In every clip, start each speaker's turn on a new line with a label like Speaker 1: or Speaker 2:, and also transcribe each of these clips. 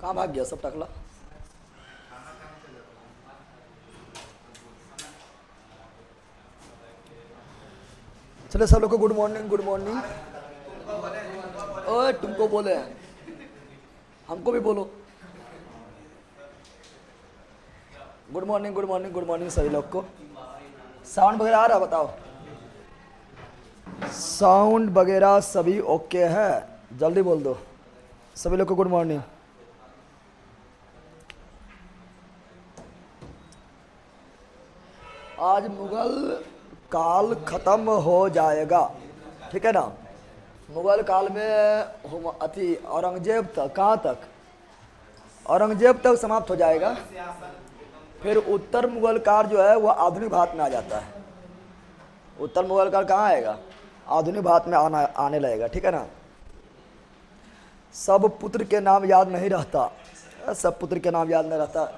Speaker 1: कहाँ भाग गया सब टकला? चले सब लोग को गुड मॉर्निंग, गुड मॉर्निंग। ओए तुमको बोले, हमको भी बोलो good morning, good morning, good morning सभी लोग को। साउंड वगैरह आ रहा? बताओ साउंड वगैरह सभी ओके है? जल्दी बोल दो सभी लोग को गुड मॉर्निंग। आज मुगल काल खत्म हो जाएगा, ठीक है ना? मुगल काल में अति औरंगजेब तक, कहाँ तक? औरंगजेब तक समाप्त हो जाएगा। फिर उत्तर मुगल काल जो है वह आधुनिक भारत में आ जाता है। उत्तर मुगल काल कहाँ आएगा? आधुनिक भारत में आने लगेगा, ठीक है ना? सब पुत्र के नाम याद नहीं रहता, सब पुत्र के नाम याद नहीं रहता।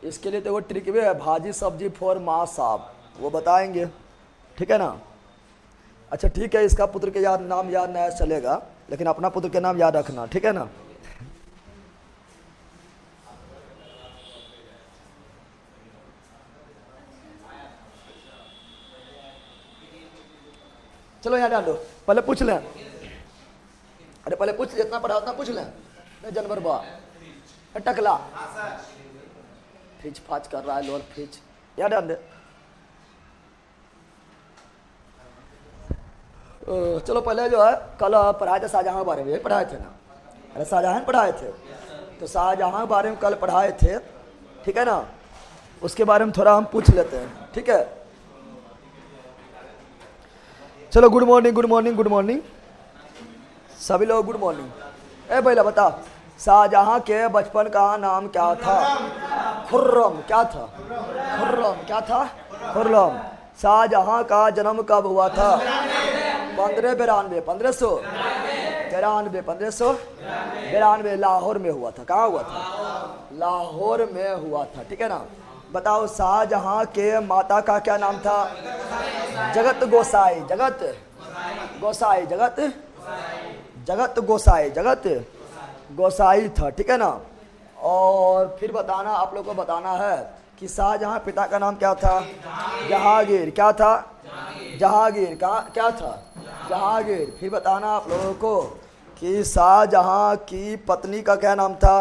Speaker 1: इसके लिए तो वो ट्रिक भी है, भाजी सब्जी फॉर माँ साहब, वो बताएंगे, ठीक है ना? अच्छा ठीक है, इसका पुत्र के नाम याद नहीं चलेगा, लेकिन अपना पुत्र के नाम याद रखना, ठीक है ना? चलो यहाँ डाल दो, पहले पूछ लें। अरे पहले पूछ, जितना पढ़ा उतना पूछ लें। नहीं जानवर बा टकला फ्रिज फाच कर रहा है, लोअर फ्रिज यहाँ डाल दे। चलो पहले जो है कल पढ़ाए थे शाहजहाँ के बारे में, यही पढ़ाए थे ना? अरे शाहजहाँ पढ़ाए थे, तो शाहजहाँ के बारे में कल पढ़ाए थे, ठीक है ना? उसके बारे में थोड़ा हम पूछ लेते हैं, ठीक है? चलो good morning, good morning, good morning सभी लोग, गुड मॉर्निंग। ए भैया बता, शाहजहाँ के बचपन का नाम क्या था? खुर्रम। क्या था? खुर्रम। क्या था? खुर्रम। शाहजहाँ का जन्म कब हुआ था? 1592, 1592 लाहौर में हुआ था। कहाँ हुआ था? लाहौर में हुआ था, ठीक है ना? बताओ शाहजहाँ के माता का क्या नाम था? जगत गोसाई। जगत गोसाई, जगत गोसाई, जगत गोसाई था, ठीक है ना? और फिर बताना, आप लोग को बताना है कि शाहजहाँ पिता का नाम क्या था? जहांगीर। क्या था? जहांगीर। क्या था? जहांगीर। फिर बताना आप लोगों को कि शाहजहाँ की पत्नी का क्या नाम था?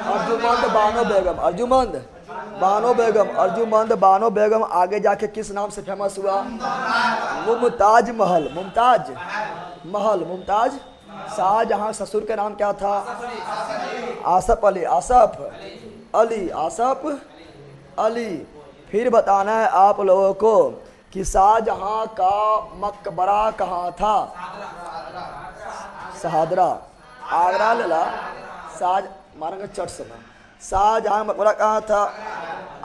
Speaker 1: अर्जुमंद बानो बेगम। अर्जुमंद बानो बेगम। अर्जुमंद बानो बेगम आगे जाके किस नाम से फेमस हुआ? मुमताज महल। मुमताज महल, मुमताज। शाहजहाँ ससुर का नाम क्या था? आसफ अली। आसफ अली। आसफ अली। फिर बताना है आप लोगों को कि शाहजहाँ का मकबरा कहाँ था? शहादरा। आगरा ले ला। मारेंगे चट से ना। शाहजहाँ मकबरा कहाँ था?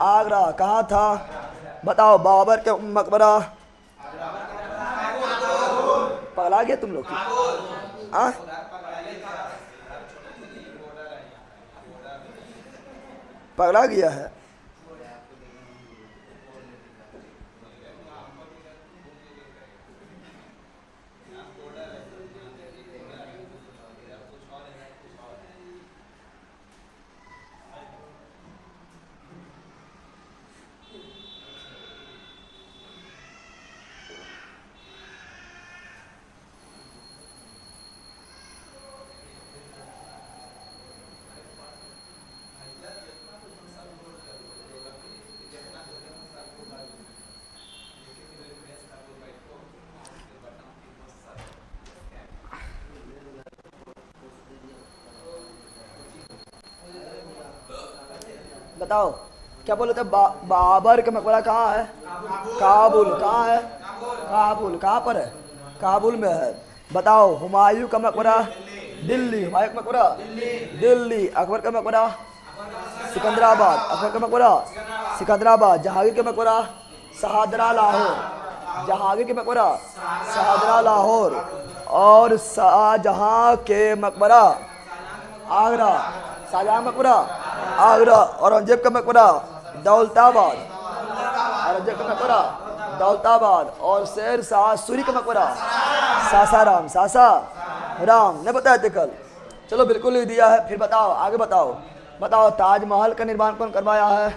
Speaker 1: आगरा। कहाँ था? बताओ। बाबर के मकबरा? पगला गया तुम लोग की? पगला गया है। बताओ क्या बोले थे? बाबर का मकबरा कहाँ है? काबुल। कहाँ है? काबुल। कहाँ पर है? काबुल में है। बताओ हुमायूं का मकबरा? दिल्ली। हुमायूं का मकबरा? दिल्ली। अकबर का मकबरा? सिकंदराबाद। अकबर का मकबरा? सिकंदराबाद। जहांगीर का मकबरा? शाहदरा लाहौर। जहांगीर के मकबरा? शाहदरा लाहौर। और शाहजहाँ के मकबरा? आगरा। शाहजहाँ मकबरा? आगरा। औरंगजेब का मकबरा? दौलताबाद। औरंगजेब का मकबरा? दौलताबाद। और शेर शाह सूरी का मकबरा? सासाराम। सासाराम नहीं बताए थे कल? चलो बिल्कुल लिख दिया है। फिर बताओ, आगे बताओ। बताओ ताजमहल का निर्माण कौन करवाया है?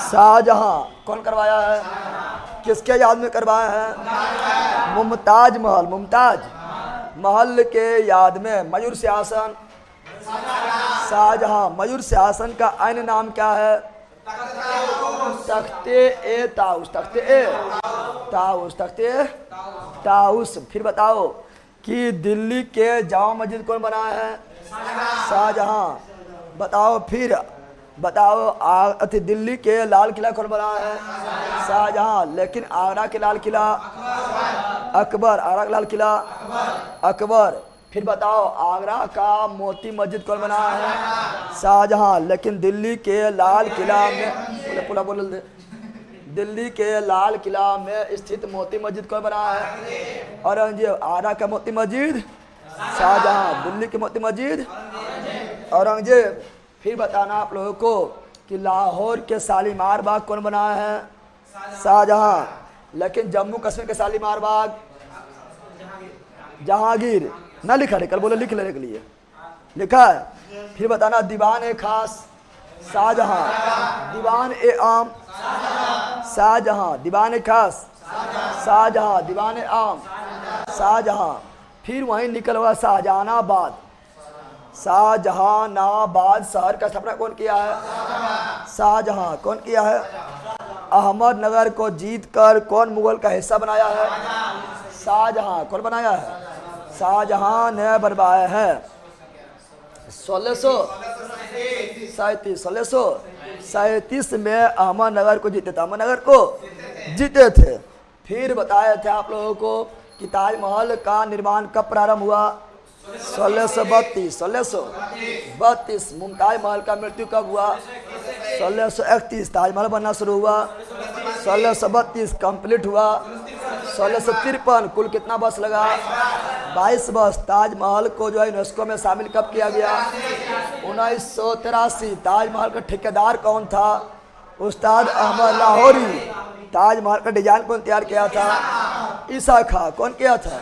Speaker 1: शाहजहां। कौन करवाया है? किसके याद में करवाया है? मुमताज महल। मुमताज महल के याद में। मयूर सिंहासन शाहजहां। मयूर सिंहासन का अन्य नाम क्या है? तख्ते ए ताउस। तख्ते ए ताउस। तख्ते ताउस। फिर बताओ कि दिल्ली के जामा मस्जिद कौन बनाया है? शाहजहां। बताओ फिर बताओ दिल्ली के लाल किला कौन बनाया है? शाहजहां। लेकिन आगरा के लाल किला? अकबर। आगरा का लाल किला? अकबर। फिर बताओ आगरा का मोती मस्जिद कौन बनाया है? शाहजहां। लेकिन दिल्ली के लाल किला में पूरा बोल दे। दिल्ली के लाल किला में स्थित मोती मस्जिद कौन बनाया है? औरंगजेब। आगरा का मोती मस्जिद शाहजहां। दिल्ली की मोती मस्जिद औरंगजेब। फिर बताना आप लोगों को कि लाहौर के शालीमार बाग कौन बनाया है? शाहजहां। लेकिन जम्मू कश्मीर के शालीमार बाग जहांगीर। ना लिखा है, कल बोले लिख लेने के लिए लिखा है। फिर बताना दीवान ए खास शाहजहां। दीवान ए आम शाहजहां। दीवान ए खास शाहजहां। दीवान ए आम शाहजहां। फिर वहीं निकल हुआ शाहजहानाबाद। शाहजहानाबाद शहर का स्थापना कौन किया है? शाहजहां। कौन किया है? अहमदनगर को जीतकर कौन मुगल का हिस्सा बनाया है? शाहजहां। कौन बनाया है? शाहजहां ने बनवाया है। 1637 में अहमदनगर को जीते थे। अहमदनगर को जीते थे। फिर बताए थे आप लोगों को कि ताजमहल का निर्माण कब प्रारंभ हुआ? 1632। मुमताज महल का मृत्यु कब हुआ? 1631। ताजमहल बनना शुरू हुआ 1632। कंप्लीट हुआ 1653। कुल कितना वर्ष लगा? 22 वर्ष। ताजमहल को जो है यूनेस्को में शामिल कब किया गया? 1983। ताजमहल का ठेकेदार कौन था? उस्ताद अहमद लाहौरी। ताजमहल का डिजाइन कौन तैयार किया था? ईसा खां। कौन किया था?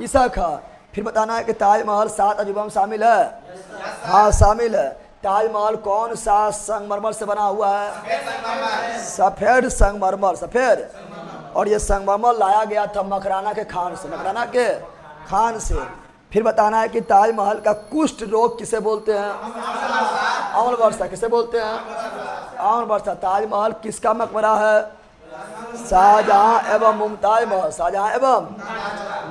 Speaker 1: ईसा खां। फिर बताना है कि ताजमहल 7 अजूबा में शामिल है? हाँ शामिल है। ताजमहल कौन सा संगमरमर से बना हुआ है? सफेद संगमरमर। सफेद। और ये संगमरमर लाया गया था मकराना के खान से। मकराना के खान से। फिर बताना है कि ताजमहल का कुष्ठ रोग किसे बोलते हैं? अम्ल वर्षा। किसे बोलते हैं? अम्ल वर्षा। ताजमहल किसका मकबरा है? शाहजहां एवं मुमताज महल। शाहजहां एवं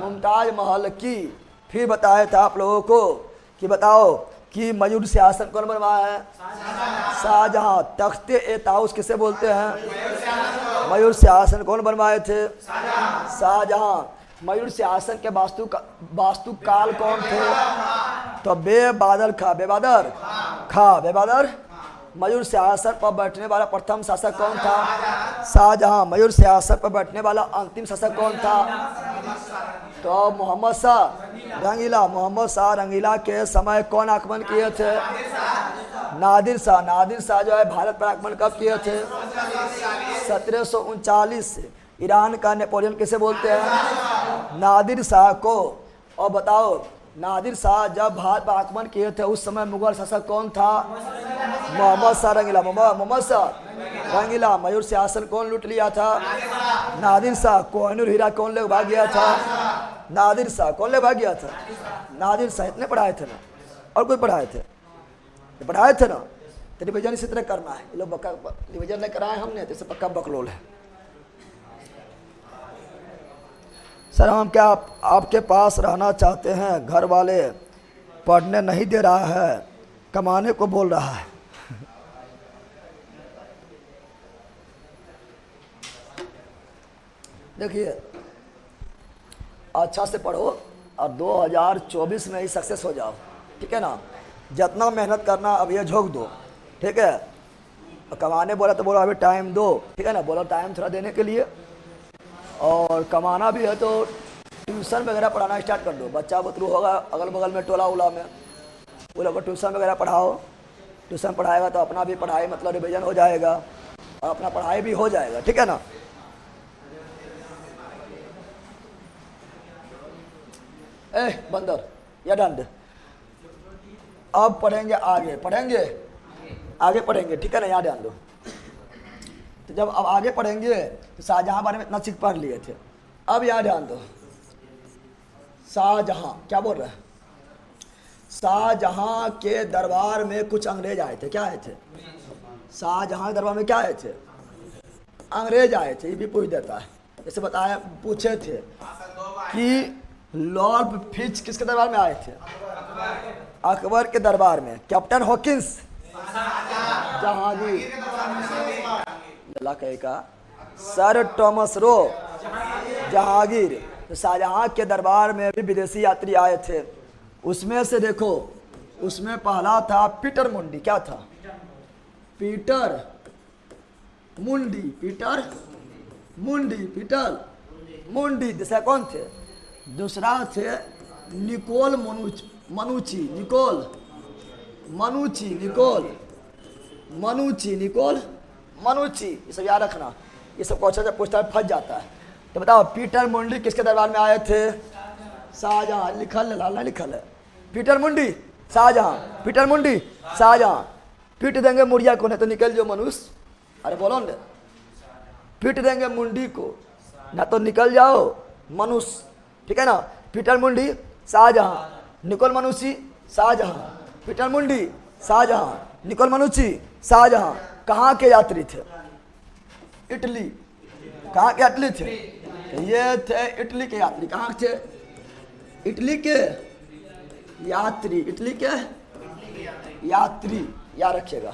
Speaker 1: मुमताज महल की। फिर बताया था आप लोगों को कि बताओ कि मयूर सिंहासन कौन बनवाया है? शाहजहां। तख्ते ए ताउस किसे बोलते हैं? मयूर सिंहासन कौन बनवाए थे? शाहजहां। मयूर सिंहासन के वास्तुकाल कौन थे? तो बेबादर खां। बेबादर खां। बेबादर। मयूर सिंहासन पर बैठने वाला प्रथम शासक कौन था? शाहजहां। मयूर सिंहासन पर बैठने वाला अंतिम शासक कौन था? तो मोहम्मद शाह रंगीला। मोहम्मद शाह रंगीला के समय कौन आक्रमण किए थे? नादिर शाह। नादिर शाह जो है भारत पर आक्रमण कब किए थे? 1739। ईरान का नेपोलियन किसे बोलते हैं? नादिर शाह को। और बताओ नादिर शाह जब भारत पर आक्रमण किए थे उस समय मुगल शासक कौन था? मोहम्मद शाह रंगीला। मोहम्मद शाह रंगीला। मयूर सिंहासन कौन लूट लिया था? नादिर शाह। कोहिनूर हीरा कौन ले भाग गया था? नादिर शाह। कौन ले भाग गया था? नादिर शाह। इतने पढ़ाए थे ना? और कोई पढ़ाए थे? पढ़ाए थे ना? तो रिविजन इसी तरह करना है। ये लोग रिविजन नहीं कराए हमने, जैसे पक्का बकलोल है। सर हम क्या आपके पास रहना चाहते हैं, घर वाले पढ़ने नहीं दे रहा है, कमाने को बोल रहा है। देखिए अच्छा से पढ़ो और 2024 में ही सक्सेस हो जाओ, ठीक है ना। जितना मेहनत करना अब ये झोंक दो, ठीक है। कमाने बोला तो बोलो अभी टाइम दो, ठीक है ना। बोलो टाइम थोड़ा देने के लिए। और कमाना भी है तो ट्यूशन वगैरह पढ़ाना स्टार्ट कर दो। बच्चा बुतरू होगा अगल बगल में, टोला उला में, वो लोग को ट्यूशन वगैरह पढ़ाओ। ट्यूशन पढ़ाएगा तो अपना भी पढ़ाई मतलब रिविजन हो जाएगा और अपना पढ़ाई भी हो जाएगा, ठीक है ना। बंदर या डंड अब पढ़ेंगे आगे, पढ़ेंगे आगे पढ़ेंगे, ठीक है ना, यहाँ ध्यान दो। तो जब अब आगे पढ़ेंगे तो शाहजहां बारे में इतना सीख पढ़ लिए थे। अब यहाँ ध्यान दो, शाहजहां क्या बोल रहे हैं? शाहजहां के दरबार में कुछ अंग्रेज आए थे। क्या आए थे? शाहजहां के दरबार में क्या आए थे? अंग्रेज आए थे। ये भी पूछ देता है, जैसे बताया, पूछे थे कि लॉर्ड फिच किसके दरबार में आए थे? अकबर के दरबार में। कैप्टन हॉकिंस जहांगीर, अल्लाह कहेगा सर टॉमस रो जहांगीर। तो शाहजहां के दरबार में भी विदेशी यात्री आए थे। उसमें से देखो, उसमें पहला था पीटर मुंडी। क्या था? पीटर मुंडी, पीटर मुंडी, पीटर मुंडी। दूसरा कौन थे? दूसरा थे निकोल मनुची, निकोल मनुची, निकोल मनुची, निकोल मनुची। ये सब याद रखना, ये सब क्वेश्चन जब पूछता है फंस जाता है। तो बताओ पीटर मुंडी किसके दरबार में आए थे? शाहजहां। लिखल है, लाल लिखल है, पीटर मुंडी शाहजहां, पीटर मुंडी शाहजहां। पीट देंगे मुड़िया को, नहीं तो निकल जो मनुष्य। अरे बोलो न, पीट देंगे मुंडी को, ना तो निकल जाओ मनुष्य, ठीक है ना। पीटर मुंडी Shahjahan, Nicol Manucci Shahjahan, Peter मुंडी शाहजहां, निकोल मनुची शाहजहां। कहाँ के यात्री थे? इटली। कहाँ के यात्री थे? ये थे इटली के यात्री। कहाँ थे? इटली के यात्री, इटली के यात्री, याद रखिएगा।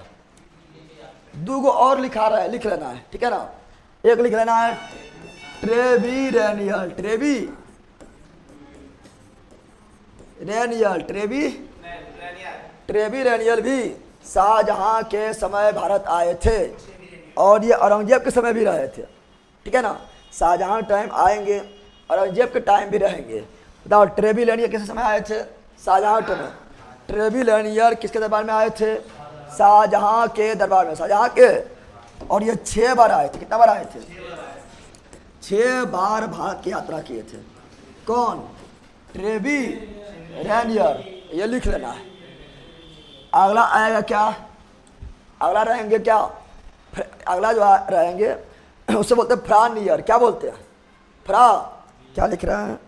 Speaker 1: दो और लिख लेना है, ठीक है ना। एक लिख लेना है ट्रेवी रेनियल, ट्रेवी रेनियल, ट्रेवी रेनियल भी शाहजहां के समय भारत आए थे और ये औरंगजेब के समय भी रहे थे, ठीक है ना। शाहजहां टाइम आएंगे, औरंगजेब के टाइम भी रहेंगे। बताओ ट्रेवी रेनियल किस समय आए थे? शाहजहां टाइम। ट्रेवी रेनियल किसके दरबार में आए थे? शाहजहां के दरबार में, शाहजहां के। और ये 6 बार आए थे। कितना बार आए थे? 6 बार भारत की यात्रा किए थे। कौन? ट्रेवी रेनियल, ये लिख लेना है। अगला आएगा क्या? अगला रहेंगे क्या? अगला जो रहेंगे उससे बोलते हैं फ्रानियर। क्या बोलते हैं? फ्रा, क्या लिख रहे हैं?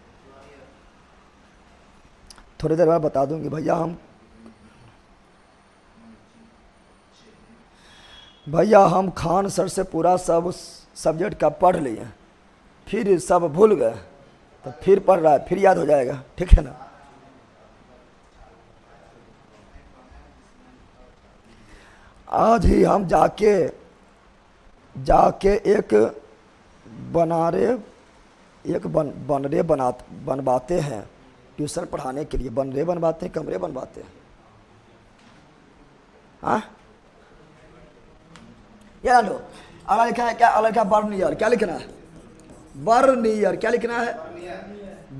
Speaker 1: थोड़ी देर बाद बता दूंगी भैया हम खान सर से पूरा सब सब्जेक्ट का पढ़ लिए, फिर सब भूल गए, तो फिर पढ़ रहा है, फिर याद हो जाएगा, ठीक है ना। आज ही हम जाके एक बनरे बनवाते हैं ट्यूशन पढ़ाने के लिए। बनरे बनवाते हैं, कमरे बनवाते हैं। हाँ, ये लो। अगला लिखा है क्या? अगला लिखा बर्नियर। क्या लिखना है? बर्नियर। क्या लिखना है?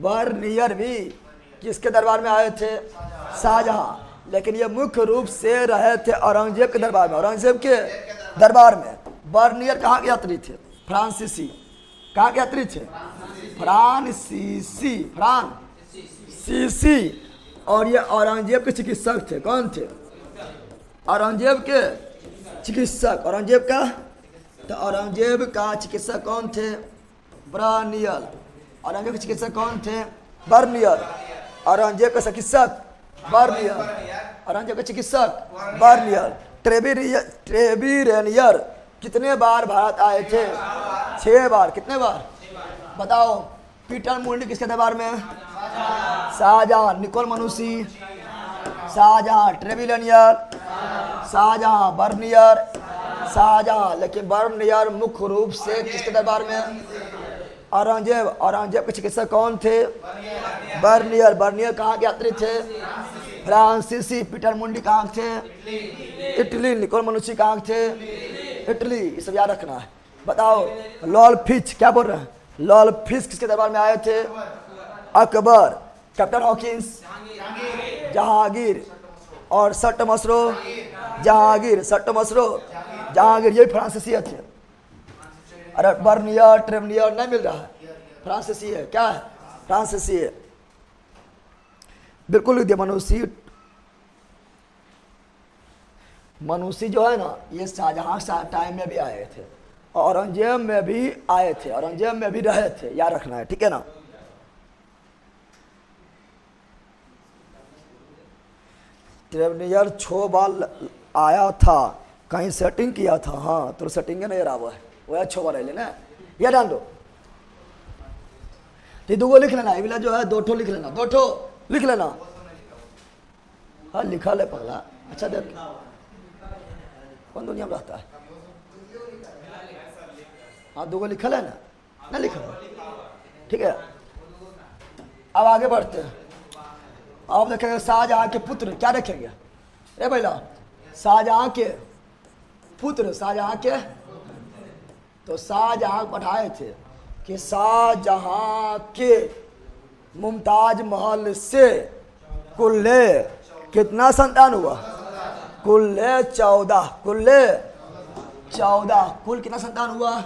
Speaker 1: बर्नियर भी किसके दरबार में आए थे? शाहजहां। लेकिन ये मुख्य रूप से रहे थे औरंगजेब के दरबार में, औरंगजेब के दरबार में। बर्नियर कहाँ के यात्री थे? फ्रांसीसी। कहाँ के यात्री थे? फ्रांसीसी, फ्रांसीसी। और ये औरंगजेब के चिकित्सक थे। कौन थे? औरंगजेब के चिकित्सक। औरंगजेब का, तो औरंगजेब का चिकित्सक कौन थे? बर्नियर। औरंगजेब के चिकित्सक कौन थे? बर्नियर। औरंगजेब का चिकित्सक बर्नियर, औरंगजेब के चिकित्सक बर्नियर। ट्रेवी रेनियर कितने बार भारत आए थे? 6 बार। कितने बार बताओ? पीटर मुंडी किसके दरबार में? Shahjahan. Nicol Manucci Shahjahan, Tavernier Shahjahan, Bernier Shahjahan. लेकिन बर्नियर मुख्य रूप से किसके दरबार में? औरंगजेब। औरंगजेब के चिकित्सक कौन थे? बर्नियर। बर्नियर कहाँ के यात्री थे? फ्रांसीसी। पीटर मुंडी कहाँ थे? इटली। निकोल मनुची कहाँ थे? इटली। ये सब याद रखना है। बताओ लॉर्ड फिच, क्या बोल रहे हैं? लॉर्ड फिच किसके दरबार में आए थे? अकबर। Captain Hawkins Jahangir. और sir Thomas Roe Jahangir, sir Thomas Roe Jahangir, ये फ्रांसीसी थे। अरे बर्नियर ट्रेवनियर नहीं मिल रहा है, फ्रांसीसी है। क्या है? फ्रांसीसी है। बिल्कुल लिख दिया मनुष्य। मनुष्य जो है ना, ये शाहजहां टाइम में भी आए थे, औरंगजेब में भी आए थे, औरंगजेब में भी रहे थे, याद रखना है, ठीक है ना। ट्रेवनियर 6 बार आया था, कहीं सेटिंग किया था, हाँ तो सेटिंग नहीं रहा, वह 6 बार ना, यह डाल दो। तो 2 लिख लेना, ये जो है 2 ठो लिख लेना, 2 ठो लिख लेना। हाँ लिखा ले पगला, अच्छा देख कौन दुनिया में रहता है। हाँ 2 लिखल है ना, ना लिखल है, ठीक है। अब आगे बढ़ते हैं। अब देखेंगे शाहजहां के पुत्र, क्या देखेंगे ए भैया, शाहजहां के पुत्र, शाहजहां के, तो शाहजहां पढ़ाए थे कि शाहजहां के मुमताज महल से कुल कितना संतान हुआ, कुल 14, कुल 14, कुल कितना संतान हुआ,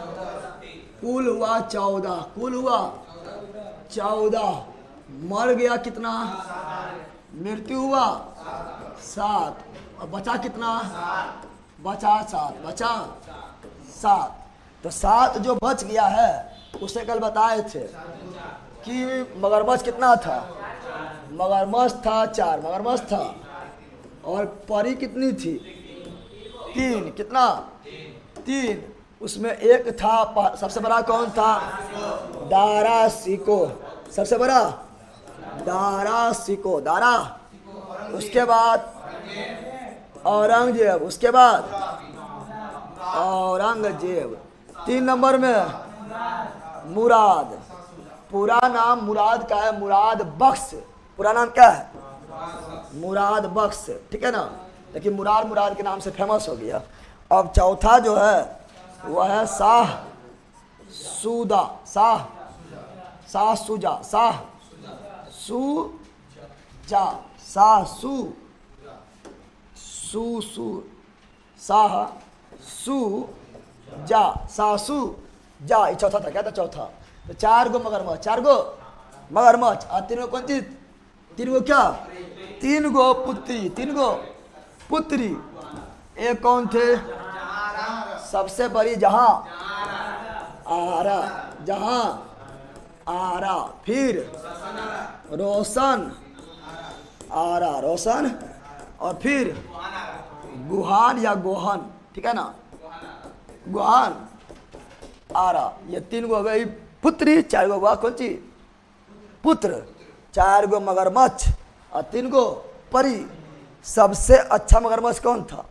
Speaker 1: कुल हुआ 14, कुल हुआ 14, मर गया कितना, मृत्यु हुआ 7, और बचा कितना, बचा 7, बचा 7। तो 7 जो बच गया है उसे कल बताए थे कि मगरमच्छ कितना था, मगरमच्छ था 4, मगरमच्छ था, और परी कितनी थी 3, कितना 3, उसमें एक था सबसे बड़ा कौन था, दारा सिको, सबसे बड़ा दारा सिको, दारा, उसके बाद औरंगजेब, उसके बाद औरंगजेब, 3 नंबर में मुराद, पूरा नाम मुराद का है, मुराद बख्श, पूरा नाम क्या है, मुराद बख्श, ठीक है ना, लेकिन मुराद के नाम से फेमस हो गया। अब चौथा जो है वह है शाह सुजा, शाह सुजा, शाह सुजा, शाह जा, ये चौथा था, क्या था चौथा। तो 4 गो मगरमच्छ, 4 गो मगरमच्छ, और 3 गो कौन चीज, 3 गो क्या, 3 गो पुत्री, 3 गो पुत्री। एक कौन थे, सबसे बड़ी जहां आरा, जहां आरा, फिर रोशन आरा, रोशन, और फिर गुहान या गोहन, ठीक है ना, गुहान आरा। ये 3 गो हो गई पुत्री, 4 गो हुआ कौन सी, पुत्र, 4 गो मगरमच्छ और 3 गो परी। सबसे अच्छा मगरमच्छ कौन था,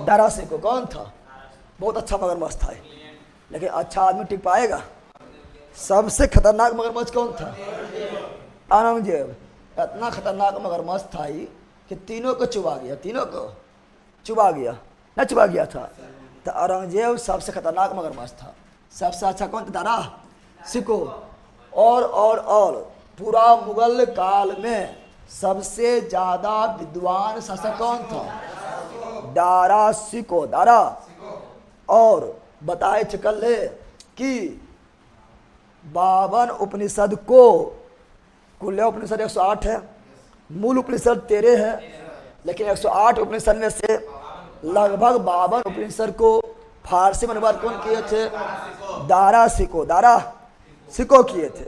Speaker 1: दारा सिको, कौन था, बहुत अच्छा मगरमच्छ था, लेकिन अच्छा आदमी टिक पाएगा। सबसे खतरनाक मगरमच्छ कौन था, औरंगजेब। इतना खतरनाक मगरमच्छ था ही कि तीनों को चुबा गया, तीनों को चुबा गया, न चुबा गया था। तो औरंगजेब सबसे खतरनाक मगरमच्छ था। सबसे अच्छा कौन था, दारा सिको। और पूरा मुगल काल में सबसे ज्यादा विद्वान शासक कौन था, दारा सिको, दारा। और बताए थे कल कि 52 उपनिषद को, कुल उपनिषद 108 है, मूल उपनिषद 13 है, लेकिन 108 उपनिषद में से लगभग 52 उपनिषद को फारसी में अनुवाद कौन किए थे, दारा सिको किए थे।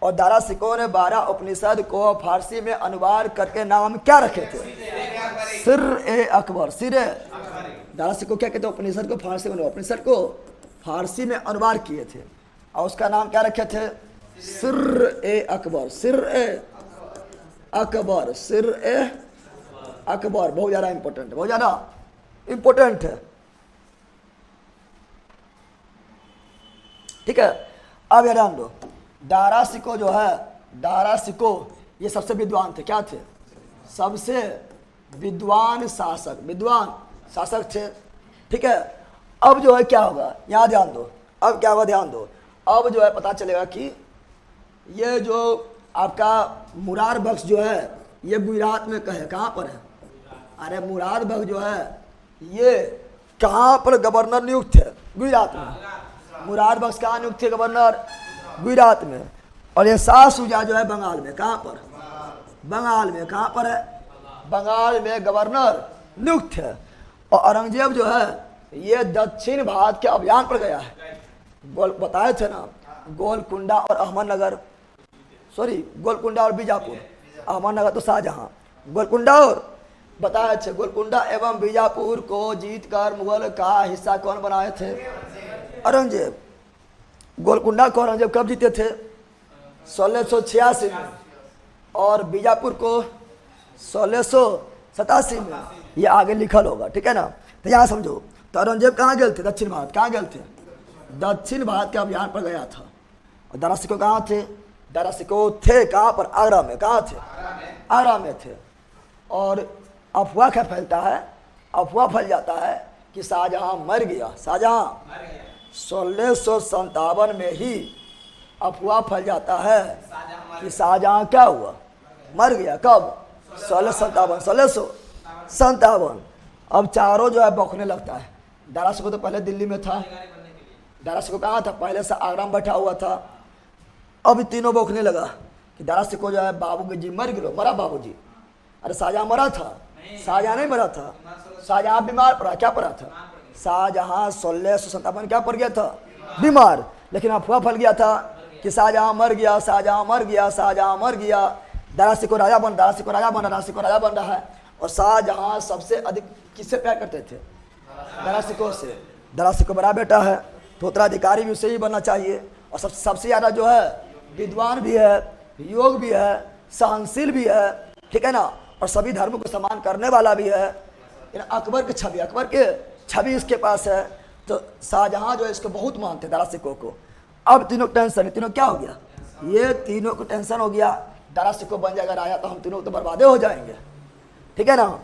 Speaker 1: और दारा सिको ने 12 उपनिषद को फारसी में अनुवाद करके नाम क्या रखे थे, सिर-ए-अकबर, दारा सिको क्या कहते हैं, उपनिषद को फारसी में, उपनिषद को फारसी में अनुवाद किए थे, और उसका नाम क्या रखे थे, सिर-ए-अकबर, सिर-ए-अकबर। बहुत ज़्यादा इंपॉर्टेंट है, बहुत ज़्यादा इंपॉर्टेंट है, ठीक है। अब ये ध्यान दो, दारा सिको जो है, दारा सिको ये सबसे विद्वान थे, क्या थे, सबसे विद्वान शासक थे, ठीक है। अब जो है क्या होगा, यहाँ ध्यान दो, अब क्या होगा ध्यान दो। अब जो है पता चलेगा कि ये जो आपका मुरार बख्श जो है ये गुजरात में कहाँ पर है, अरे मुरार बख्श जो है ये कहाँ पर गवर्नर नियुक्त थे, गुजरात में। मुरार बख्श कहाँ नियुक्त थे, गवर्नर गुजरात में। और ये शाह सुजा जो है बंगाल में, कहाँ पर, बंगाल में, कहाँ पर है, बंगाल में गवर्नर नियुक्त है। और औरंगजेब जो है ये दक्षिण भारत के अभियान पर गया है। बताए थे ना, गोलकुंडा और अहमदनगर, सॉरी गोलकुंडा और बीजापुर, अहमदनगर तो शाहजहां, गोलकुंडा और बताए थे गोलकुंडा एवं बीजापुर को जीतकर मुगल का हिस्सा कौन बनाए थे? औरंगजेब। गोलकुंडा को औरंगजेब कब जीते थे? 1686 में, और बीजापुर को 1687 में। ये आगे लिखल होगा, ठीक है ना। तो यहाँ समझो, तो औरंगजेब कहाँ गए थे? दक्षिण भारत। कहाँ गए थे? दक्षिण भारत के अभियान पर गया था। और दारा सिकोह कहाँ थे? दारा सिकोह थे कहाँ पर? आगरा में। कहाँ थे? आगरा में थे। और अफवाह क्या फैलता है? अफवाह फैल जाता है कि शाहजहां मर गया। शाहजहां 1657 में ही अफवाह फैल जाता है कि शाहजहां क्या हुआ? मर गया। कब? 1657। अब चारों जो है बौखने लगता है। दारा सिकोह तो पहले दिल्ली में था। दारा सिकोह कहाँ था? पहले से आगरा में बैठा हुआ था। अब तीनों बौखने लगा कि दारा सिकोह जो है बाबू जी मर गए। मरा बाबू जी? अरे शाहजहां मरा था। शाहजहां नहीं मरा था, शाहजहां बीमार पड़ा। क्या पड़ा था? शाहजहां 1657 क्या पड़ गया था? बीमार। लेकिन अफवाह फैल गया था कि शाहजहां मर गया, शाहजहां मर गया, शाहजहां मर गया। दारा सिकोह राजा बन, दारा सिकोह राजा बन, दारा सिकोह राजा बन रहा है। और शाहजहां सबसे अधिक किससे प्यार करते थे? दारा सिकोह से। दारा सिकोह बड़ा बेटा है तो उत्तराधिकारी भी उससे ही बनना चाहिए। और सबसे ज़्यादा जो है विद्वान भी है, योग भी है, सहनशील भी है, ठीक है ना, और सभी धर्मों को सम्मान करने वाला भी है। अकबर की छवि, अकबर के छवि इसके पास है। तो शाहजहां जो है इसको बहुत मानते दारा सिकोह को। अब तीनों टेंशन, तीनों क्या हो गया? ये तीनों को टेंशन हो गया, दारा सिकोह बन जाएगा राजा तो हम तीनों तो बर्बादे हो जाएंगे, ठीक है ना।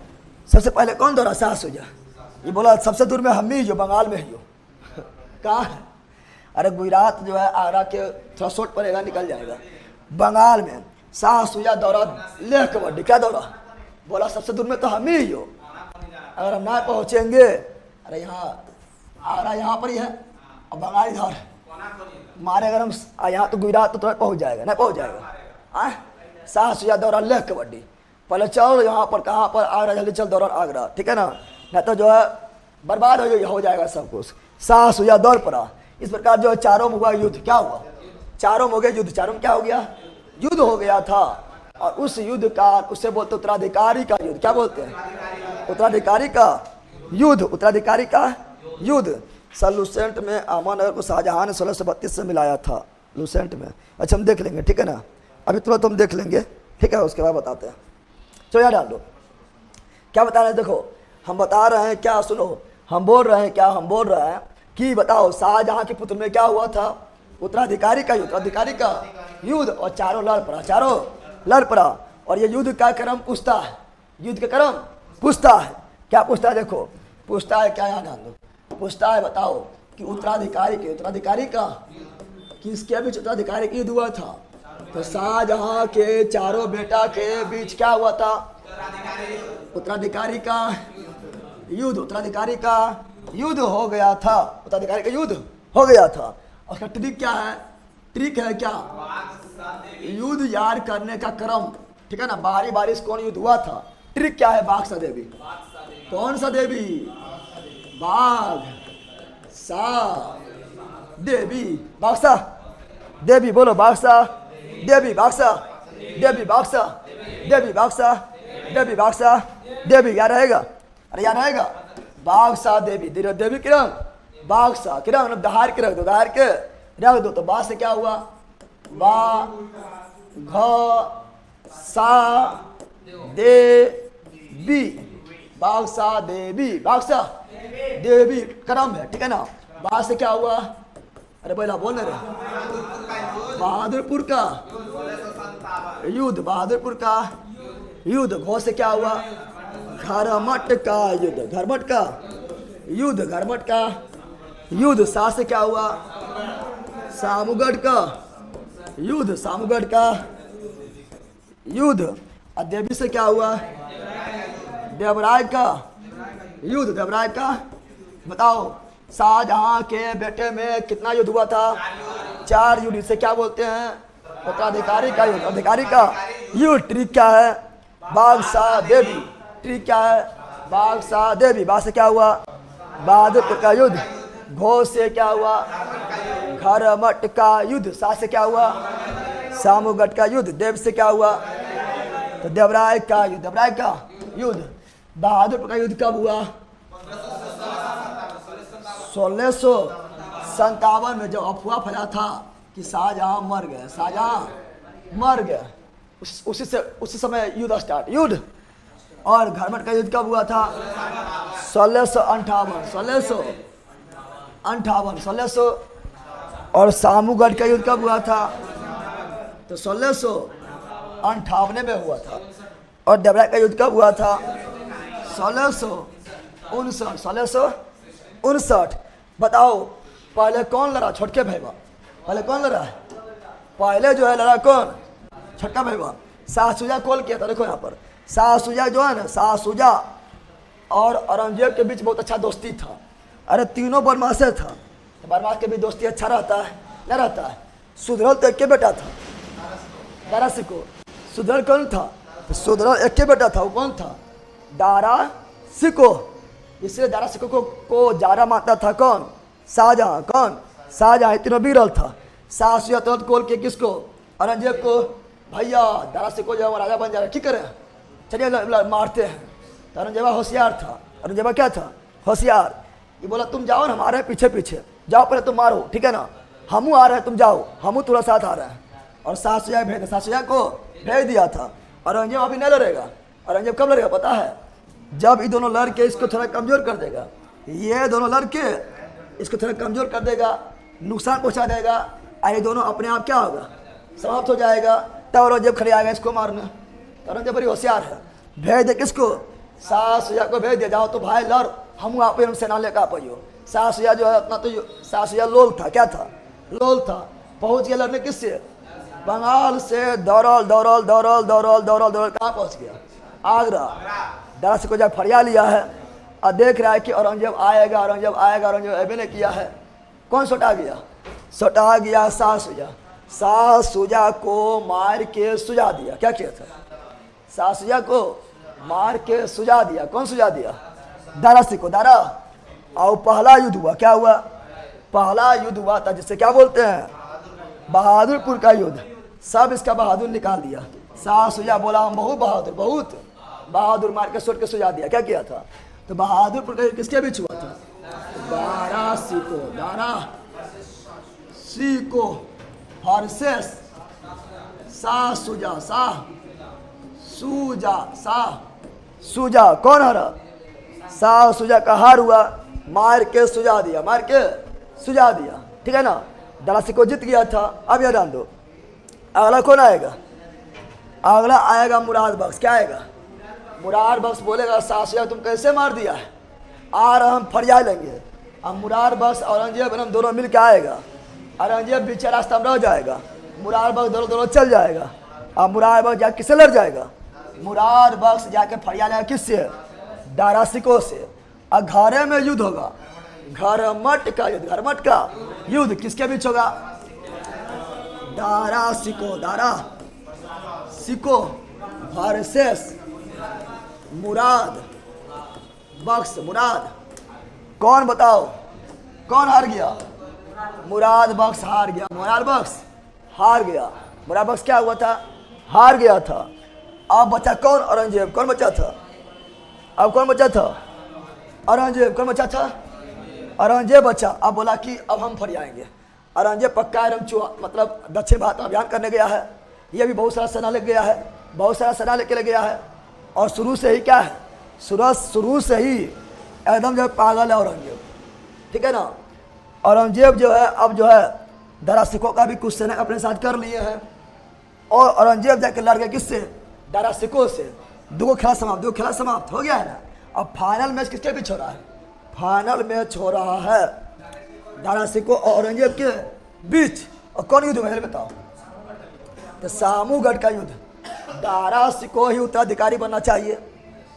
Speaker 1: सबसे पहले कौन दौड़ा? शाह सुजा। ये बोला सबसे दूर में हम ही जो बंगाल में ही हो। कहाँ है? अरे गुजरात जो है आगरा के थोड़ा शॉर्ट पड़ेगा, निकल जाएगा। बंगाल में शाह सुजा दौड़ा लेह कबड्डी। क्या दौड़ा? बोला सबसे दूर में तो हम ही हो, अगर हम ना पहुँचेंगे। अरे यहाँ आगरा यहाँ पर ही है और बंगाल इधर मारे, अगर हम यहाँ तो गुजरात तो तुरंत पहुँच जाएगा, नहीं पहुँच जाएगा। शाह सुजा दौरा लेह कबड्डी। पहले चल यहाँ पर, कहाँ पर? आगरा। जल्दी चल दौरा आगरा, ठीक है ना, नहीं तो जो है बर्बाद हो जाएगा सब कुछ। शाह सुजा दौड़ पड़ा। इस प्रकार जो है चारों में हुआ युद्ध। क्या हुआ? चारों में हो गया युद्ध। चारों में क्या हो गया? युद्ध हो गया था। और उस युद्ध का उससे बोलते उत्तराधिकारी का युद्ध। क्या बोलते हैं? उत्तराधिकारी का युद्ध। उत्तराधिकारी का युद्ध। सर लुसेंट में अहमदनगर को शाहजहां ने 1632 से मिलाया था, लुसेंट में। अच्छा हम देख लेंगे, ठीक है ना, अभी तुरंत हम देख लेंगे, ठीक है, उसके बाद बताते हैं। चलो यहाँ डाल दो। क्या बता रहे हैं? देखो हम बता रहे हैं क्या, सुनो, हम बोल रहे हैं क्या? हम बोल रहे हैं कि बताओ शाहजहां के पुत्र में क्या हुआ था? उत्तराधिकारी का युद्ध। उत्तराधिकारी का युद्ध। और चारों लड़ पड़ा, चारों लड़ पड़ा। और ये युद्ध का क्रम पूछता है, युद्ध का क्रम पूछता है। क्या पूछता है? देखो पूछता है क्या, यहाँ ध्यान दो। पूछता है बताओ कि उत्तराधिकारी का किसके बीच उत्तराधिकारी का युद्ध हुआ था? तो शाहजहां के चारों बेटा के बीच क्या हुआ था? उत्तराधिकारी का युद्ध। उत्तराधिकारी का युद्ध हो गया था। उत्तराधिकारी का युद्ध हो गया था। उसका ट्रिक क्या है? ट्रिक है क्या? युद्ध यार करने का क्रम, ठीक है ना, बारी बारी से कौन युद्ध हुआ था? ट्रिक क्या है? बागसा देवी। कौन सा देवी? बाघ सा देवी। बागसा देवी, बोलो बागसा देवी, बागसा देवी, बागसा देवी, बागसा देवी, बागसा देवी। याद रहेगा? अरे याद रहेगा? बागसा देवी, देवी किरण, बागसा किरण, मतलब दहाड़ के रख दो, दहाड़ के रख दो। तो बा से क्या हुआ? बा घ सा देवी, बागसा देवी, बागसा देवी क्रम है, ठीक है ना। बा से क्या हुआ? अरे बोला बोल रहे, बहादुरपुर का युद्ध, बहादुरपुर का युद्ध। घो से क्या हुआ? घरमट का युद्ध, घरमट का युद्ध, घरमट का युद्ध। सा से क्या हुआ? सामूगढ़ का युद्ध, सामूगढ़ का युद्ध। और देवी से क्या हुआ? देवराय का युद्ध, देवराय का। बताओ शाहजहां के बेटे में कितना युद्ध हुआ था? 4 युद्ध। इसे क्या बोलते हैं? उत्तराधिकारी का युद्ध, अधिकारी का युद्ध। ट्रिक क्या है? बागसा देवी। ट्रिक क्या है? बाघ सा देवी, बाघ से क्या हुआ? बहादुर का युद्ध। घोष से क्या हुआ? घरमट का युद्ध। सा से क्या हुआ? सामूगढ़ का युद्ध। देव से क्या हुआ? तो देवराय का युद्ध, देवराय का युद्ध। बहादुर का युद्ध कब हुआ? 1657 में, जब अफवाह फैला था कि शाहजहां मर गए, शाहजहां मर गए, उसी समय युद्ध स्टार्ट, युद्ध। और घरमट का युद्ध कब हुआ था? 1658। और सामूगढ़ का युद्ध कब हुआ था? तो 1658 में हुआ था। और देवराय का युद्ध कब हुआ था? 1659। बताओ पहले कौन लड़ा? छोटके भैया। पहले कौन लड़ा है? पहले जो है लड़ा कौन? छोटका भैया। शाह शुजा कॉल किया था। देखो यहाँ पर शाह शुजा जो है ना, शाह शुजा और औरंगजेब के बीच बहुत अच्छा दोस्ती था। अरे तीनों बदमाशे था, तो बदमाश के बीच दोस्ती अच्छा रहता है न रहता है। सुधरल तो एक के बेटा था, दारा सिको। सुधरल कौन था? तो सुधरल एक के बेटा था, वो कौन था? दारा सिको। इसलिए दारा सिको को जारा मानता था कौन? शाहजहां। कौन? शाहजहां। तीनों बिरल था। शाह शुजा तुरंत कॉल के किसको? औरंगजेब को, भैया दारा सिको जो राजा बन जाएगा, ठीक है चलिए मारते हैं। तो औरंगजेबा होशियार था। औरंगजेबा क्या था? होशियार। ये बोला तुम जाओ ना, हम आ रहे हैं पीछे पीछे, जाओ पहले तुम मारो, ठीक है ना, हमू आ रहे हैं, तुम जाओ, हमू तुम्हारे साथ आ रहे हैं। और शाह शुजा भेज, शाह शुजा को भेज दिया था। औरंगजेब अभी नहीं लड़ेगा। औरंगजेब कब लड़ेगा पता है? जब ये दोनों लड़के इसको थोड़ा कमजोर कर देगा, ये दोनों लड़के इसको थोड़ा कमजोर कर देगा, नुकसान पहुंचा देगा, और ये दोनों अपने आप क्या होगा? समाप्त हो जाएगा। तब औरंगजेब खड़े आएगा इसको मारना। औरंगजेब बड़ी होशियार है। भेज दे किसको? शाह शुजा को भेज दे, जाओ तो भाई लड़, हम आप सेना लेकर आ पाइयो। शाह शुजा जो है अपना, तो शाह शुजा लोल था। क्या था? लोल था। पहुंच गया लड़ने किससे? बंगाल से। दौड़ल कहाँ पहुंच गया? आगरा। दारा सिको जब फरिया लिया है और देख रहा है कि औरंगजेब आएगा, औरंगजेब अभी नहीं किया है। कौन सटा गया? सटा गया शाह शुजा। शाह शुजा को मार के सुझा दिया। क्या किया था? शाह शुजा को मार के सुझा दिया। कौन सुझा दिया? दारा सिको। दारा। और पहला युद्ध हुआ। क्या हुआ? पहला युद्ध हुआ था जिससे क्या बोलते हैं? बहादुरपुर का युद्ध। सब इसका बहादुर निकाल दिया। शाह शुजा बोला हम बहुत बहादुर, मार के सोट के सुझा दिया। क्या किया था? तो बहादुरपुर का युद्ध किसके बीच हुआ था? दारा सिको वर्सेस शाह शुजा। कौन हारा? शाह शुजा का हार हुआ। मार के सुझा दिया, ठीक है ना। दारा सिको जीत गया था। अब याद आन दो, अगला कौन आएगा? अगला आएगा मुराद बख्श। क्या आएगा? मुराद बख्श बोलेगा शाह शुजा तुम कैसे मार दिया है, आ रहा हम फरिया लेंगे। अब मुराद बख्श औरंगजेब हम दोनों मिल के आएगा। औरंगजेब बीच रास्ता में रह जाएगा, मुराद बख्श दोनों चल जाएगा। अब मुराद बख्श जाके किससे लड़ जाएगा? मुराद बख्श जाके फरिया लेगा किससे? दारा सिको से। और घरे में युद्ध होगा, घरमट का युद्ध। किसके बीच होगा? दारा सिको वर्सेस मुराद बख्श। कौन बताओ कौन हार गया? मुराद बख्श हार गया। मुराद बख्श क्या हुआ था? हार गया था। अब बचा कौन? औरंगजेब। कौन बचा था? अब कौन बचा था? औरंगजेब। कौन बचा था? औरंगजेब बचा। अब बोला कि अब हम फरियाएंगे। औरंगजेब पक्का मतलब दक्षिण भारत में अभियान करने गया है। ये भी बहुत सारा सेना लेके गया है, लेके गया है। और शुरू से ही क्या है? शुरू से ही एकदम जो पागल है औरंगजेब, ठीक है ना। औरंगजेब जो है अब जो है दारा सिको का भी कुछ सेना अपने साथ कर लिए हैं। और औरंगजेब जाके लड़ गए किससे? दारा सिको से। दो खेला समाप्त हो गया है ना। अब फाइनल मैच किसके बीच हो रहा है? फाइनल मैच हो रहा है दारा सिको और औरंगजेब के बीच। और कौन युद्ध है बताओ? तो सामूगढ़ का युद्ध। दारा सिको ही उत्तराधिकारी बनना चाहिए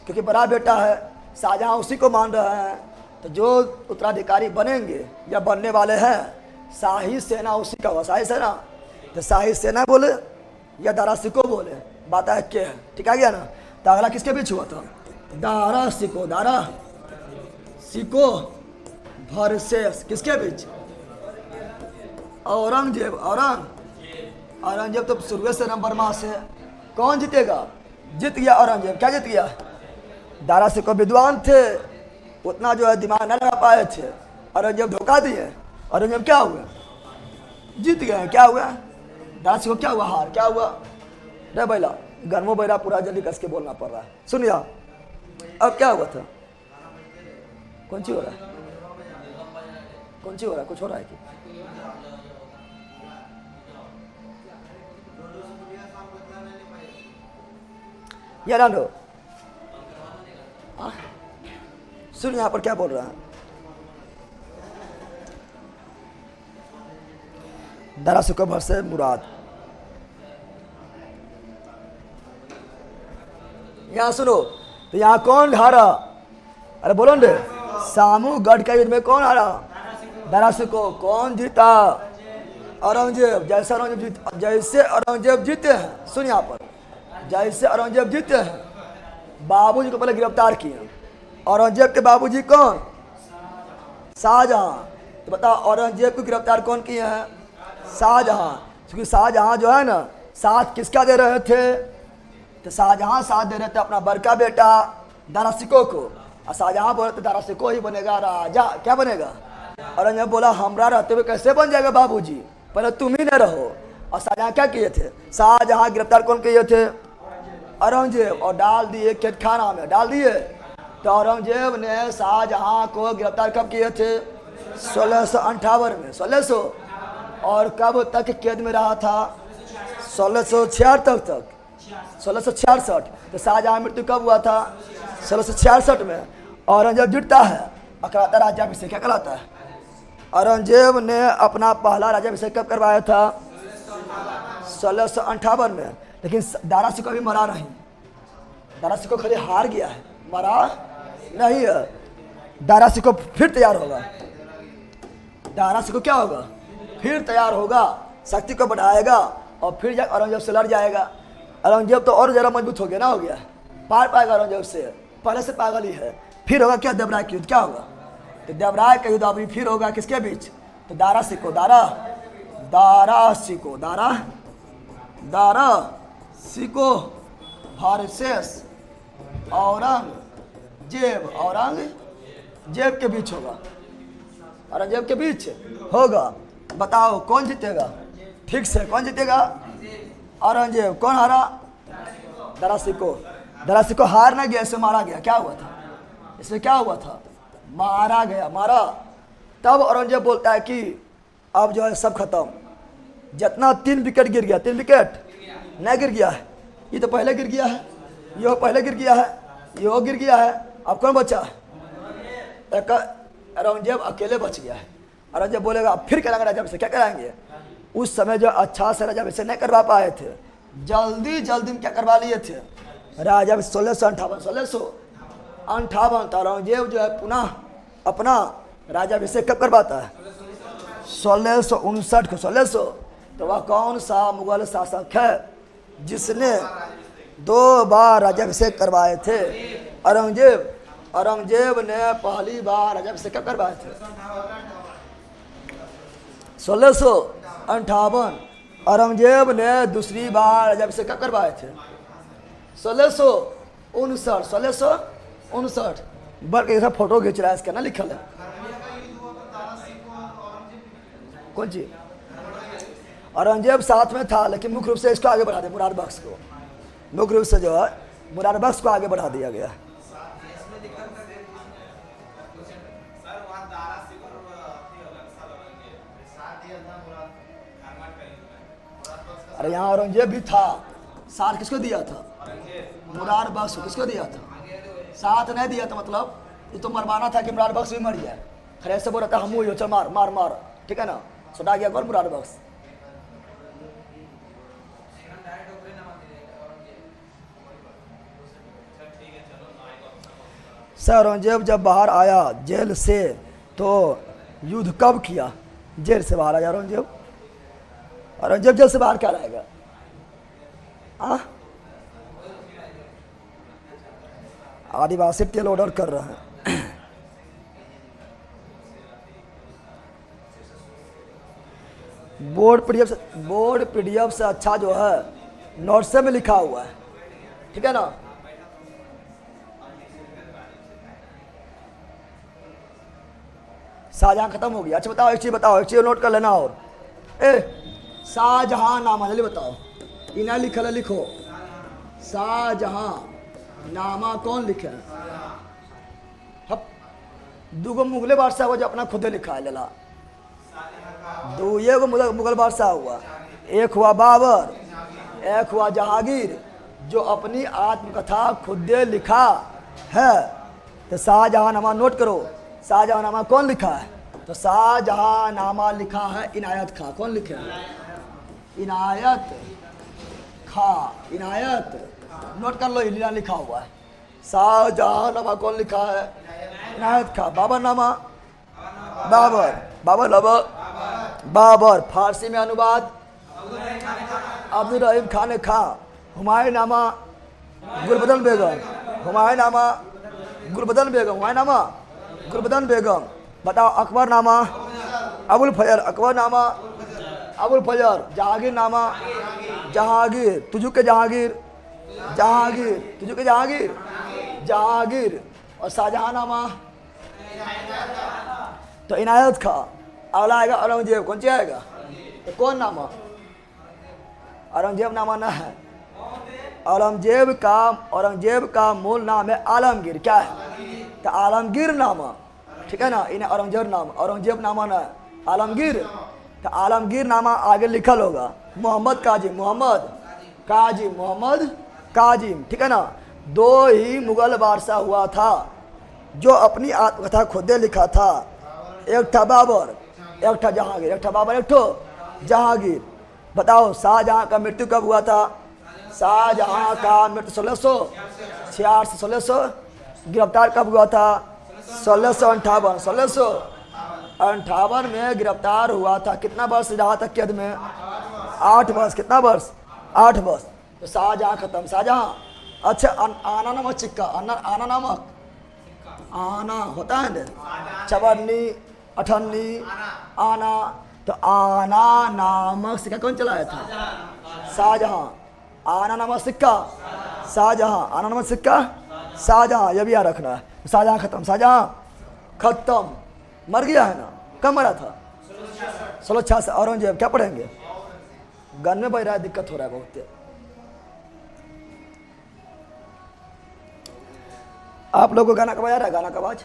Speaker 1: क्योंकि बड़ा बेटा है, शाहजहां उसी को मान रहे हैं। तो जो उत्तराधिकारी बनेंगे या बनने वाले हैं, शाही सेना उसी का हुआ। शाही सेना तो शाही सेना बोले या दारा सिको बोले, बात है क्या है, ठीक आ गया ना। तो अगला किसके बीच हुआ था? दारा सिको, दारा सिको वर्सेस किसके बीच? औरंगजेब। औरंगजेब तो शुरू से नंबर मास है। कौन जीतेगा? जीत गया औरंगजेब। क्या जीत गया? दारा सिको विद्वान थे, उतना जो है दिमाग न लगा पाए थे, औरंगजेब धोखा दिए। औरंगजेब क्या हुआ? जीत गए। क्या हुआ? दारा सिको क्या हुआ? हार। क्या हुआ? रे बैला, गरमो बैरा पूरा जल्दी कस के बोलना पड़ रहा है। सुनिए अब क्या हुआ था? कौन सी हो रहा है? कौन सी हो रहा है? कुछ हो रहा है कि? यार लो सुन, यहां पर क्या बोल रहा है? दारा सिको वर्सेस मुराद। यहां सुनो, तो यहां कौन हारा? अरे बोलो न, सामू गढ़ के युद्ध में कौन हारा? दारा सिको। कौन जीता? औरंगजेब। जैसे औरंगजेब जीते हैं, सुन यहाँ पर, जैसे औरंगजेब जीते हैं, बाबूजी को पहले गिरफ्तार किए। औरंगजेब के बाबूजी कौन? शाहजहां। तो बताओ औरंगजेब को गिरफ्तार कौन किए हैं? शाहजहां। क्योंकि शाहजहां जो है ना, साथ किसका दे रहे थे? तो शाहजहां साथ दे रहे थे अपना बड़का बेटा दारा सिको को। और शाहजहां बोले तो दारा सिको ही बनेगा राजा। क्या बनेगा? औरंगजेब बोला हमरा रहते हुए कैसे बन जाएगा बाबूजी, पहले तुम ही न रहो। और शाहजहां क्या किए थे? शाहजहां गिरफ्तार कौन किए थे? औरंगजेब। और डाल दिए कैदखाना में, डाल दिए। तो औरंगजेब ने शाहजहां को गिरफ्तार कब किए थे? 1658 में। 1600। और कब तक कैद में रहा था? 1666 तक। 1666। तो शाहजहां मृत्यु कब हुआ था? 1666 में। औरंगजेब जुटता है और कराता राज्याभिषेक। क्या कराता है? औरंगजेब ने अपना पहला राज्याभिषेक कब करवाया था? 1658 में। लेकिन दारा सिको भी मरा नहीं। दारा सिको खाली हार गया है, मरा नहीं है। दारा सिको फिर तैयार होगा। दारा सिको क्या होगा? फिर तैयार होगा, शक्ति को बढ़ाएगा और फिर जाकर औरंगजेब से लड़ जाएगा। औरंगजेब तो और ज़्यादा मजबूत हो गया ना, हो गया, पार पाएगा औरंगजेब से, पहले से पागल ही है। फिर होगा क्या? देवराय का युद्ध। क्या होगा? तो देवराय का युद्ध अभी फिर होगा किसके बीच? तो दारा सिको, दारा सिको वर्सेस औरंगजेब के बीच होगा। औरंगजेब के बीच होगा। बताओ कौन जीतेगा? ठीक से कौन जीतेगा? औरंगजेब। कौन हारा? दारा सिको। दारा सिको हार ना गया, इसे मारा गया। क्या हुआ था? इसमें क्या हुआ था? मारा गया, मारा। तब औरंगजेब बोलता है कि अब जो है सब खत्म। जितना 3 विकेट गिर गया, 3 विकेट नहीं गिर गया है, ये तो पहले गिर गया है, ये पहले गिर गया है, ये गिर गया है, अब कौन बचा है? औरंगजेब अकेले बच गया है। औरंगजेब बोलेगा अब फिर कराएंगे राज्याभिषेक। क्या कराएंगे? उस समय जो अच्छा से राज्याभिषेक नहीं करवा पाए थे, जल्दी में क्या करवा लिए थे? राज्याभिषेक 1658। औरंगजेब जो है पुनः अपना राज्याभिषेक कब करवाता है? 1659 को। 1600। तो वह कौन सा मुगल शासक है जिसने 2 बार राज्याभिषेक करवाए थे? औरंगजेब ने पहली बार राज्याभिषेक कब करवाए थे? 1658। औरंगजेब ने दूसरी बार राज्याभिषेक कब करवाए थे? 1659। 1659। बल्कि ऐसा फोटो खींच रहा है, इसका ना लिखल है कौन चीज? औरंगजेब साथ में था, लेकिन मुख्य रूप से इसको आगे बढ़ा दिया, मुराद बख्श को। मुख्य रूप से जो है मुराद बख्श को आगे बढ़ा दिया गया। अरे यहाँ औरंगजेब भी था, साथ किसको दिया था? मुराद बख्श को। किसको दिया था? साथ नहीं दिया था, मतलब ये तो मरवाना था कि मुराद बख्श भी मर जाए। खरे से बोल रहा था हम ही, चल मार मार मार, ठीक है ना, सुना गया कौन? मुराद बख्श। सर औरंगजेब जब बाहर आया जेल से तो युद्ध कब किया? जेल से बाहर आया औरंगजेब। औरंगजेब जेल से बाहर क्या रहेगा? आदिवासी तेल ऑर्डर कर रहे हैं। बोर्ड पीडीएफ से अच्छा जो है नोट्स में लिखा हुआ है, ठीक है ना। शाहजहां खत्म हो गया। अच्छा बताओ एक चीज नोट कर लेना। और शाहजहां नामा जल्दी बताओ, इना लिखल है, लिखो शाहजहां नामा कौन लिखे? दूगो मुगले बादशाह हुआ जो अपना खुदे लिखा है लेला। ये मुगल बादशाह हुआ, एक हुआ बाबर, एक हुआ जहांगीर जो अपनी आत्मकथा खुदे लिखा है। तो शाहजहांनामा नोट करो, शाहजहांनामा कौन लिखा है? तो शाहजहांनामा लिखा है इनायत खां। कौन लिखे हैं? इनायत खां। इनायत नोट कर लो, इलिया लिखा हुआ है। शाहजहांनामा कौन लिखा है? इनायत खां। बाबरनामा बाबर फारसी में अनुवाद अब्दुल रहीम खान खां। हुमायूंनामा गुलबदन बेगम। हुमायूंनामा गुलबदन बेगम। हुमायूंनामा गुलबदन बेगम। बताओ अकबरनामा अबुल फजर। अकबरनामा अबुल फजर। जहांगीरनामा जहांगीर। तुझू के जहांगीर तुझू के जहांगीर। और शाहजहांनामा तो इनायत खां। अगला आएगा औरंगजेब। कौन सी आएगा? तो कौन नामा? औरंगजेब नामा ना है। औरंगजेब का मूल नाम है आलमगीर। क्या है? तो आलमगीर नामा, ठीक है ना। इन्हें औरंगजेब नामा ना है, आलमगीर। तो आलमगीर नामा आगे लिखल होगा मोहम्मद काजिम, ठीक है ना। दो ही मुगल बादशाह हुआ था जो अपनी आत्मकथा खुदे लिखा था। एक था बाबर, एक था जहांगीर। एक था बाबर, एक था जहांगीर। बताओ शाहजहां का मृत्यु कब हुआ था? शाहजहां का मृत्यु 1600। गिरफ्तार कब हुआ था? 1658 में गिरफ्तार हुआ था। कितना वर्ष रहा था कैद में? 8 वर्ष। कितना वर्ष? 8 वर्ष। तो शाहजहां खत्म। शाहजहां। अच्छा आना नमक सिक्का, आना नमक, आना होता है ना, चवन्नी अठन्नी आना। तो आना नामक सिक्का कौन चलाया था? शाहजहां। आना नामक सिक्का शाहजहां। आना नामक सिक्का शाहजहां। यह भी याद रखना है। शाहजहां खत्म। मर गया है ना। कब मरा था? 1666। औरंगजेब क्या पढ़ेंगे? गन में बज रहा है, दिक्कत हो रहा है बहुत। आप लोगों को गाना कब आ रहा है? गाना का आवाज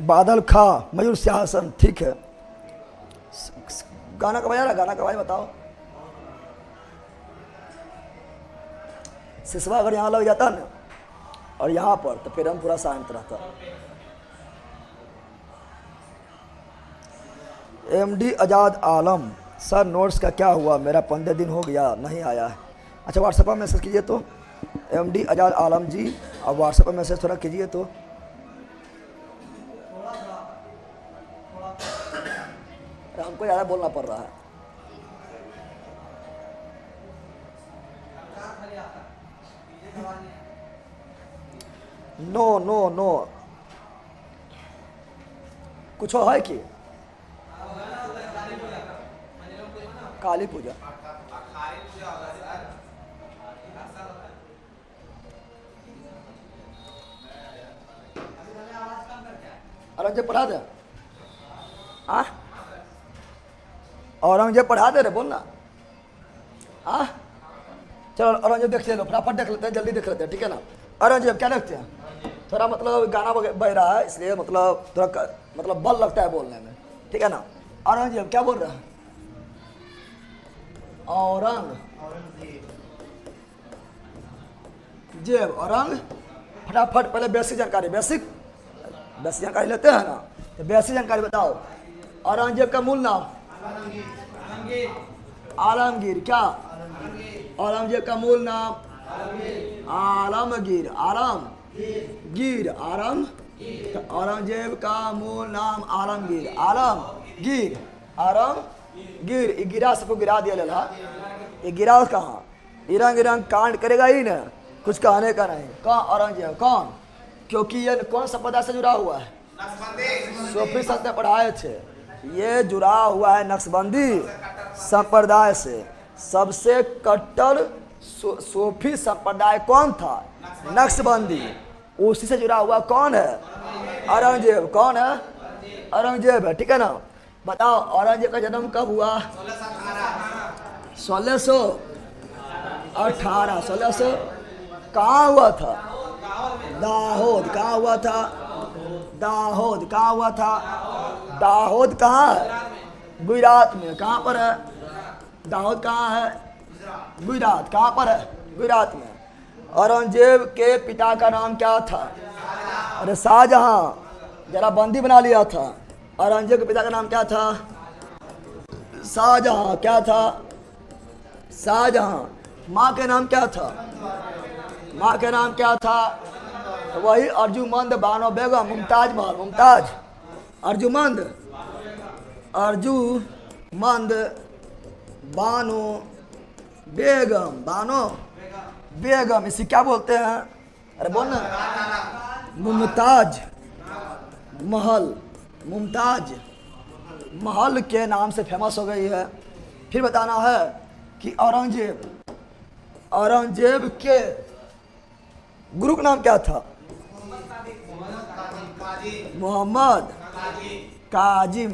Speaker 1: बादल खा मयूर सिंहासन, ठीक है। गाना कब आ रहा है? गाना कब आए बताओ। सिसवा अगर यहाँ लग जाता ना और यहाँ पर, तो फिर हम पूरा शांत रहता। एमडी आजाद आलम सर, नोट्स का क्या हुआ? मेरा 15 दिन हो गया, नहीं आया है। अच्छा व्हाट्सएप पर मैसेज कीजिए तो, एमडी आजाद आलम जी, अब व्हाट्सएप पर मैसेज थोड़ा कीजिए तो। हमको ज़्यादा बोलना पड़ रहा है। नो कुछ है कि काली पूजा? औरंगजेब पढ़ा दे। औरंगजेब पढ़ा दे रे, बोलना। चलो औरंगजेब देख लो, फटाफट देख लेते हैं, जल्दी देख लेते हैं, ठीक है ना। औरंगजेब क्या देखते हैं? थोड़ा मतलब गाना बह रहा है इसलिए मतलब थोड़ा मतलब बल लगता है बोलने में, ठीक है ना। औरंगजेब क्या बोल रहा है? औरंगजेब औरंग। फटाफट पहले बेसिक जानकारी लेते हैं ना। तो बेसिक जानकारी बताओ। औरंगजेब का मूल नाम? आलमगीर। क्या? औरंगजेब का मूल नाम? आलमगीर। आलमगीर। तो औरंगजेब का मूल नाम आलमगीर। गिरा सबको गिरा दिया लेला। ये गिरा कहाँ? इरंग इरंग कांड करेगा ही ना, कुछ कहने का नहीं। कौन औरंगजेब? कौन? क्योंकि ये कौन संप्रदाय से जुड़ा हुआ है? सूफी संत ने पढ़ाए थे, ये जुड़ा हुआ है नक्शबंदी संप्रदाय से। सबसे कट्टर सूफी संप्रदाय कौन था? नक्शबंदी। उसी से जुड़ा हुआ कौन है? औरंगजेब। कौन है? औरंगजेब है, ठीक है ना। बताओ औरंगजेब का जन्म कब हुआ? 1618। 1600 कहाँ हुआ था? दाहोद। कहाँ हुआ था? दाहोद। कहाँ हुआ था? दाहोद कहाँ है? गुजरात में। कहाँ पर है दाहोद? कहाँ है? गुजरात। कहाँ पर है? गुजरात में। औरंगजेब के पिता का नाम क्या था? अरे शाहजहां, जरा बंदी बना लिया था। औरंगजेब के पिता का नाम क्या था? शाहजहां। क्या था? शाहजहां। माँ के नाम क्या था? माँ के नाम क्या था? वही अर्जुमंद बानो बेगम, मुमताज महल। मुमताज। अर्जुमंद बानो बेगम। बानो बेगम, इसे क्या बोलते हैं? अरे बोल ना। मुमताज महल। मुमताज महल के नाम से फेमस हो गई है। फिर बताना है कि औरंगजेब के गुरु का नाम क्या था? मोहम्मद काजी।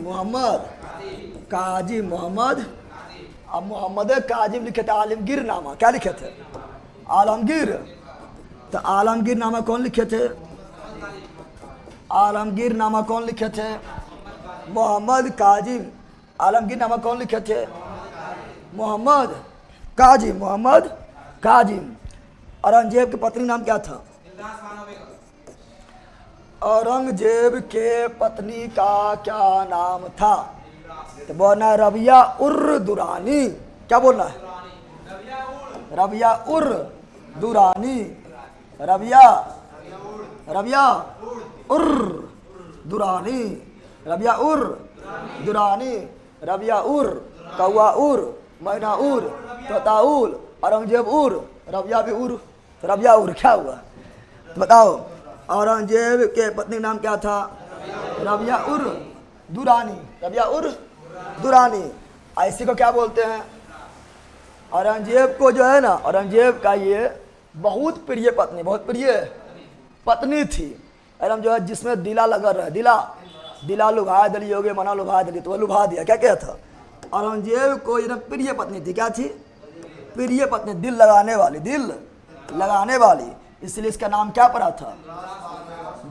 Speaker 1: मोहम्मद। अब मोहम्मद काजिम लिखे थे आलमगीर नामा। क्या लिखे थे? आलमगीर। तो आलमगीर नामा कौन लिखे थे? आलमगीर नामा कौन लिखे थे? मोहम्मद काजिम। आलमगीर नामा कौन लिखे थे? मोहम्मद काजिम। औरंगजेब की पत्नी नाम क्या था? औरंगजेब के पत्नी का क्या नाम था? तो बोलना है रबिया उर दुरानी। क्या बोलना है? रबिया उर दुरानी। रबिया उर दुरानी। रबिया उर कौआ उर, मैना उर, तोता उर, औरंगजेब उर, रबिया भी उर। तो रबिया उर क्या हुआ? तो बताओ औरंगजेब के पत्नी नाम क्या था? रबिया उर दुरानी। ऐसी को क्या बोलते हैं? औरंगजेब को जो है ना, औरंगजेब का ये बहुत प्रिय पत्नी थी। एकदम जो है जिसमें दिला लगा रहे। दिला लुभा दली योगे मना लुभा दली, तो वह लुभा दिया। क्या क्या था? औरंगजेब को एकदम प्रिय पत्नी थी। क्या थी? प्रिय पत्नी, दिल लगाने वाली। इसलिए इसका नाम क्या पड़ा था?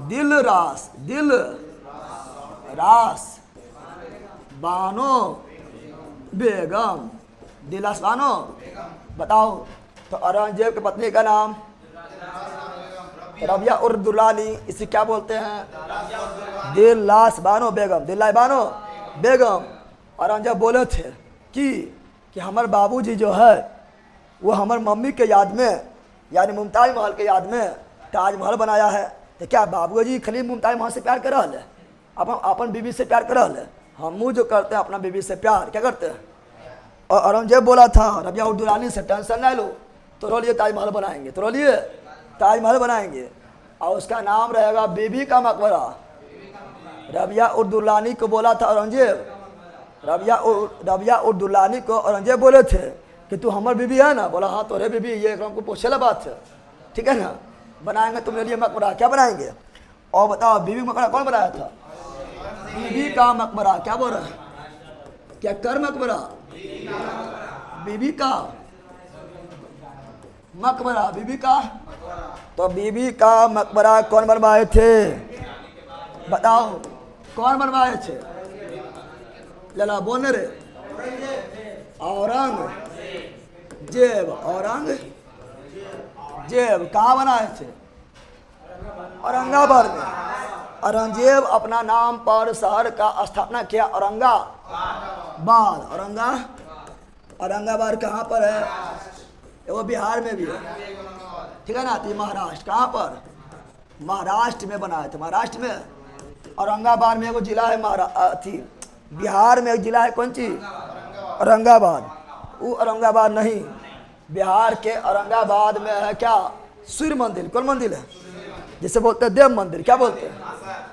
Speaker 1: दिल रास बानो बेगम। दिलास बानो। बताओ तो औरंगजेब की पत्नी का नाम रबिया उर दुलानी। इसे क्या बोलते हैं? दिलास बानो बेगम। औरंगजेब बोले थे कि हमारे बाबूजी जो है वो हमारे मम्मी के याद में, यानी मुमताज महल के याद में ताजमहल बनाया है। तो क्या बाबूजी खाली मुमताज महल से प्यार कर रहा है? अपन बीबी से प्यार कर रहा है? हम जो करते हैं अपना बीबी से प्यार क्या करते हैं? और औरंगजेब बोला था रबिया उर दुलानी से टेंशन नहीं लो, तो लिए ताजमहल बनाएंगे। और उसका नाम रहेगा बीबी का मकबरा। रबिया उर दुलानी को बोला था औरंगजेब। रबिया उर दुलानी को औरंगजेब बोले थे कि तू हमारी बीबी है ना? बोला हाँ तोरे बीबी। ये हमको पूछे बात है, ठीक है ना। बनाएंगे तुम्हारे लिए मकबरा। क्या बनाएंगे? और बताओ बीबी मकबरा कौन बनाया था? बीबी का मकबरा। क्या बोल रहा है? क्या कर मकबरा? बीबी का मकबरा। तो बीबी का मकबरा कौन बनवाए थे? बताओ कौन बनवाए थे? लला बोल रे। औरंगजेब कहाँ बनाए थे? औरंगाबाद में। औरंगजेब अपना नाम पर शहर का स्थापना किया औरंगाबाद कहाँ पर है? वो बिहार में भी है, ठीक है ना। तो महाराष्ट्र कहाँ पर? महाराष्ट्र में बनाए थे। महाराष्ट्र में औरंगाबाद में एगो जिला है बिहार में एक जिला है कौन सी? औरंगाबाद। वो औरंगाबाद नहीं, बिहार के औरंगाबाद में है क्या, सूर्य मंदिर। कौन मंदिर है, जिसे बोलते हैं देव मंदिर, क्या बोलते हैं,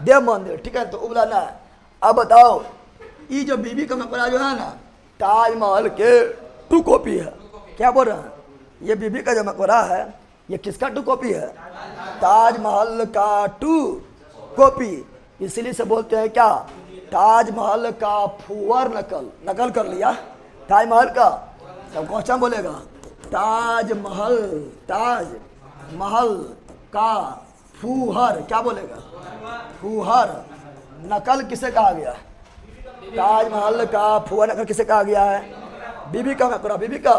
Speaker 1: देव मंदिर, ठीक है। तो उबला ना। अब बताओ, ये जो बीबी का मकबरा जो है ना, ताजमहल के 2 कॉपी है। क्या बोल रहे हैं, ये बीबी का जो मकबरा है ये किसका 2 कॉपी है, ताजमहल का 2 कॉपी। इसलिए से बोलते हैं क्या, ताजमहल का फुअर नकल, नकल कर लिया ताजमहल का। सब क्वेश्चन बोलेगा, ताजमहल, ताजमहल का फुहर, क्या बोलेगा, फुहर नकल किसे कहा गया, ताजमहल का फुहर नकल किसे कहा गया है, बीबी का मकबरा, बीबी का।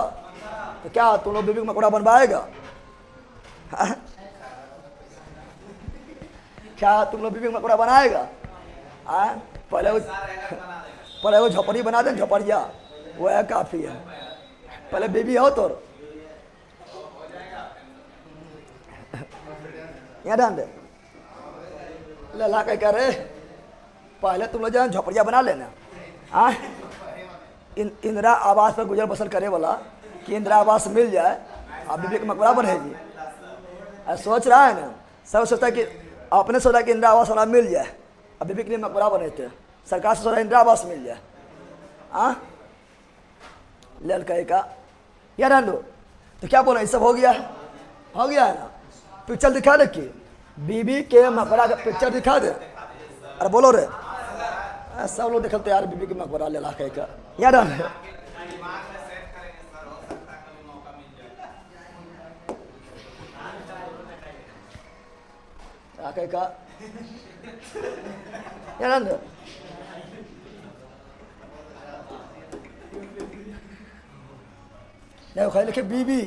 Speaker 1: तो क्या तुम लोग बीबी का मकबरा बनवाएगा, क्या तुम लोग बीबी का मकबरा बनाएगा, पहले वो झोपड़ी बना दे, झोपड़िया वो है काफी है, पहले बीबी हो तो यहाँ ध्यान दे, लला कह रहे पहले तुम लोग जो झोपड़िया बना लेना, इंदिरा आवास पर गुजर बसर करे वाला कि इंदिरा आवास मिल जाए, अब बीबी का मकबरा बनेगी। सोच रहा है ना, सब सोचता है कि अपने सोचा कि इंदिरा आवास वाला मिल जाए, अब बीबी के लिए मकबरा बने थे, सरकार से सोचा इंदिरा आवास मिल जाए। लेल कहेगा यार लो, तो क्या बोला, ये सब हो गया है, हो गया है ना। पिक्चर दिखा दे कि बीबी के मकबरा का पिक्चर दिखा दे, अरे बोलो रे, सब लोग देखते यार बीबी के मकबरा ले ला कहेगा यार कहेगा यार देखो खाली लिखे बीबी,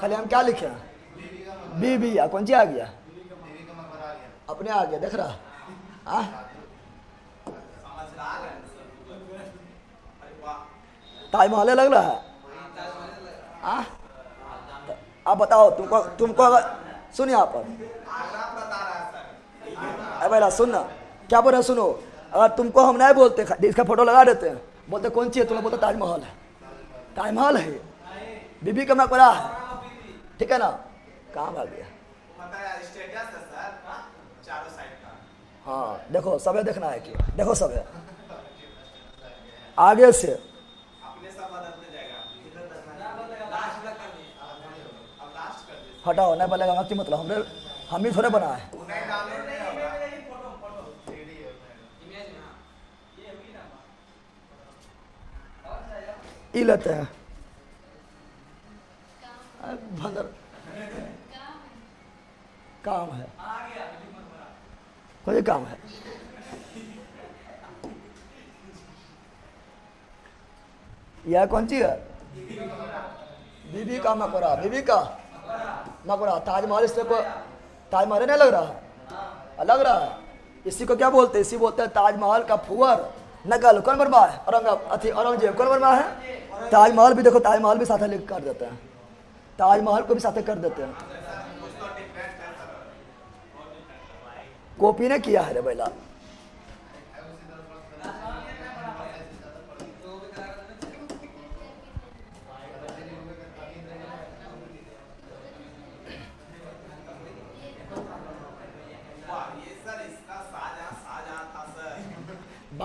Speaker 1: खाली हम क्या लिखे, बीबी कौन सी आ गया, अपने आ गया, देख रहा। ताजमहल लग रहा है। अब बताओ तुमको अगर सुन यहाँ पर, अरे सुन ना क्या बोल रहे, सुनो, अगर तुमको हम नहीं बोलते, इसका फोटो लगा देते हैं, बोलते कौन सी है, तुम बोलते ताजमहल है, ताजमहल है, बीबी का मकबरा है, ठीक है ना। कहाँ भाग गया, हाँ देखो सबे देखना है कि, देखो सबे आगे से हटाओ, नहीं बोलेगा की मतलब हम ही थोड़े बना है। ई लेते हैं भंदर, काम है, कोई काम है। यह कौन सी है, बीबी का मकबरा, बीबी का मकबरा। ताजमहल इससे को ताजमहल नहीं लग रहा है, लग रहा है। इसी को क्या बोलते हैं, इसी बोलते हैं ताजमहल का फुअर नकल। कौन बनवा है, औरंगजेब कौन बनवा है। ताजमहल भी देखो, ताजमहल भी साथ लिख कर देते हैं, ताजमहल को भी साथ कर देते हैं। कॉपी ने किया है रे बैला,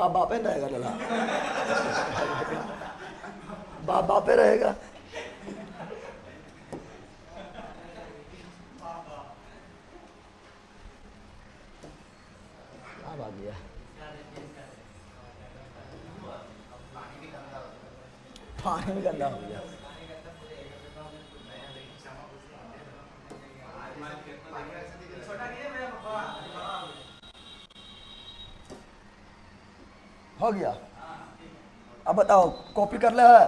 Speaker 1: बापे रहेगा लला, बापे रहेगा। अब आ गया पानी भी गंदा हो गया। हो गया। अब बताओ कॉपी कर ले है,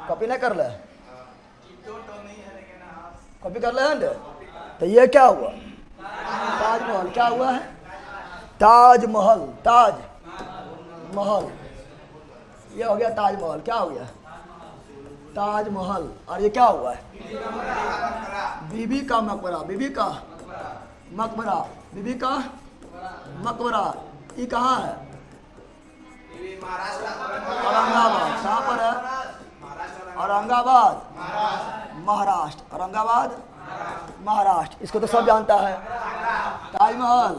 Speaker 1: कॉपी नहीं कर ले, कॉपी कर ले है। तो ये क्या हुआ, ताजमहल क्या हुआ है, ताजमहल, ताजमहल ये हो गया ताजमहल। क्या हो गया, ताजमहल। और ये क्या हुआ है, बीबी का मकबरा, बीबी का मकबरा, बीबी का मकबरा। ये कहाँ है, औरंगाबाद। कहाँ पर है, औरंगाबाद महाराष्ट्र, औरंगाबाद महाराष्ट्र, इसको तो सब जानता है। ताजमहल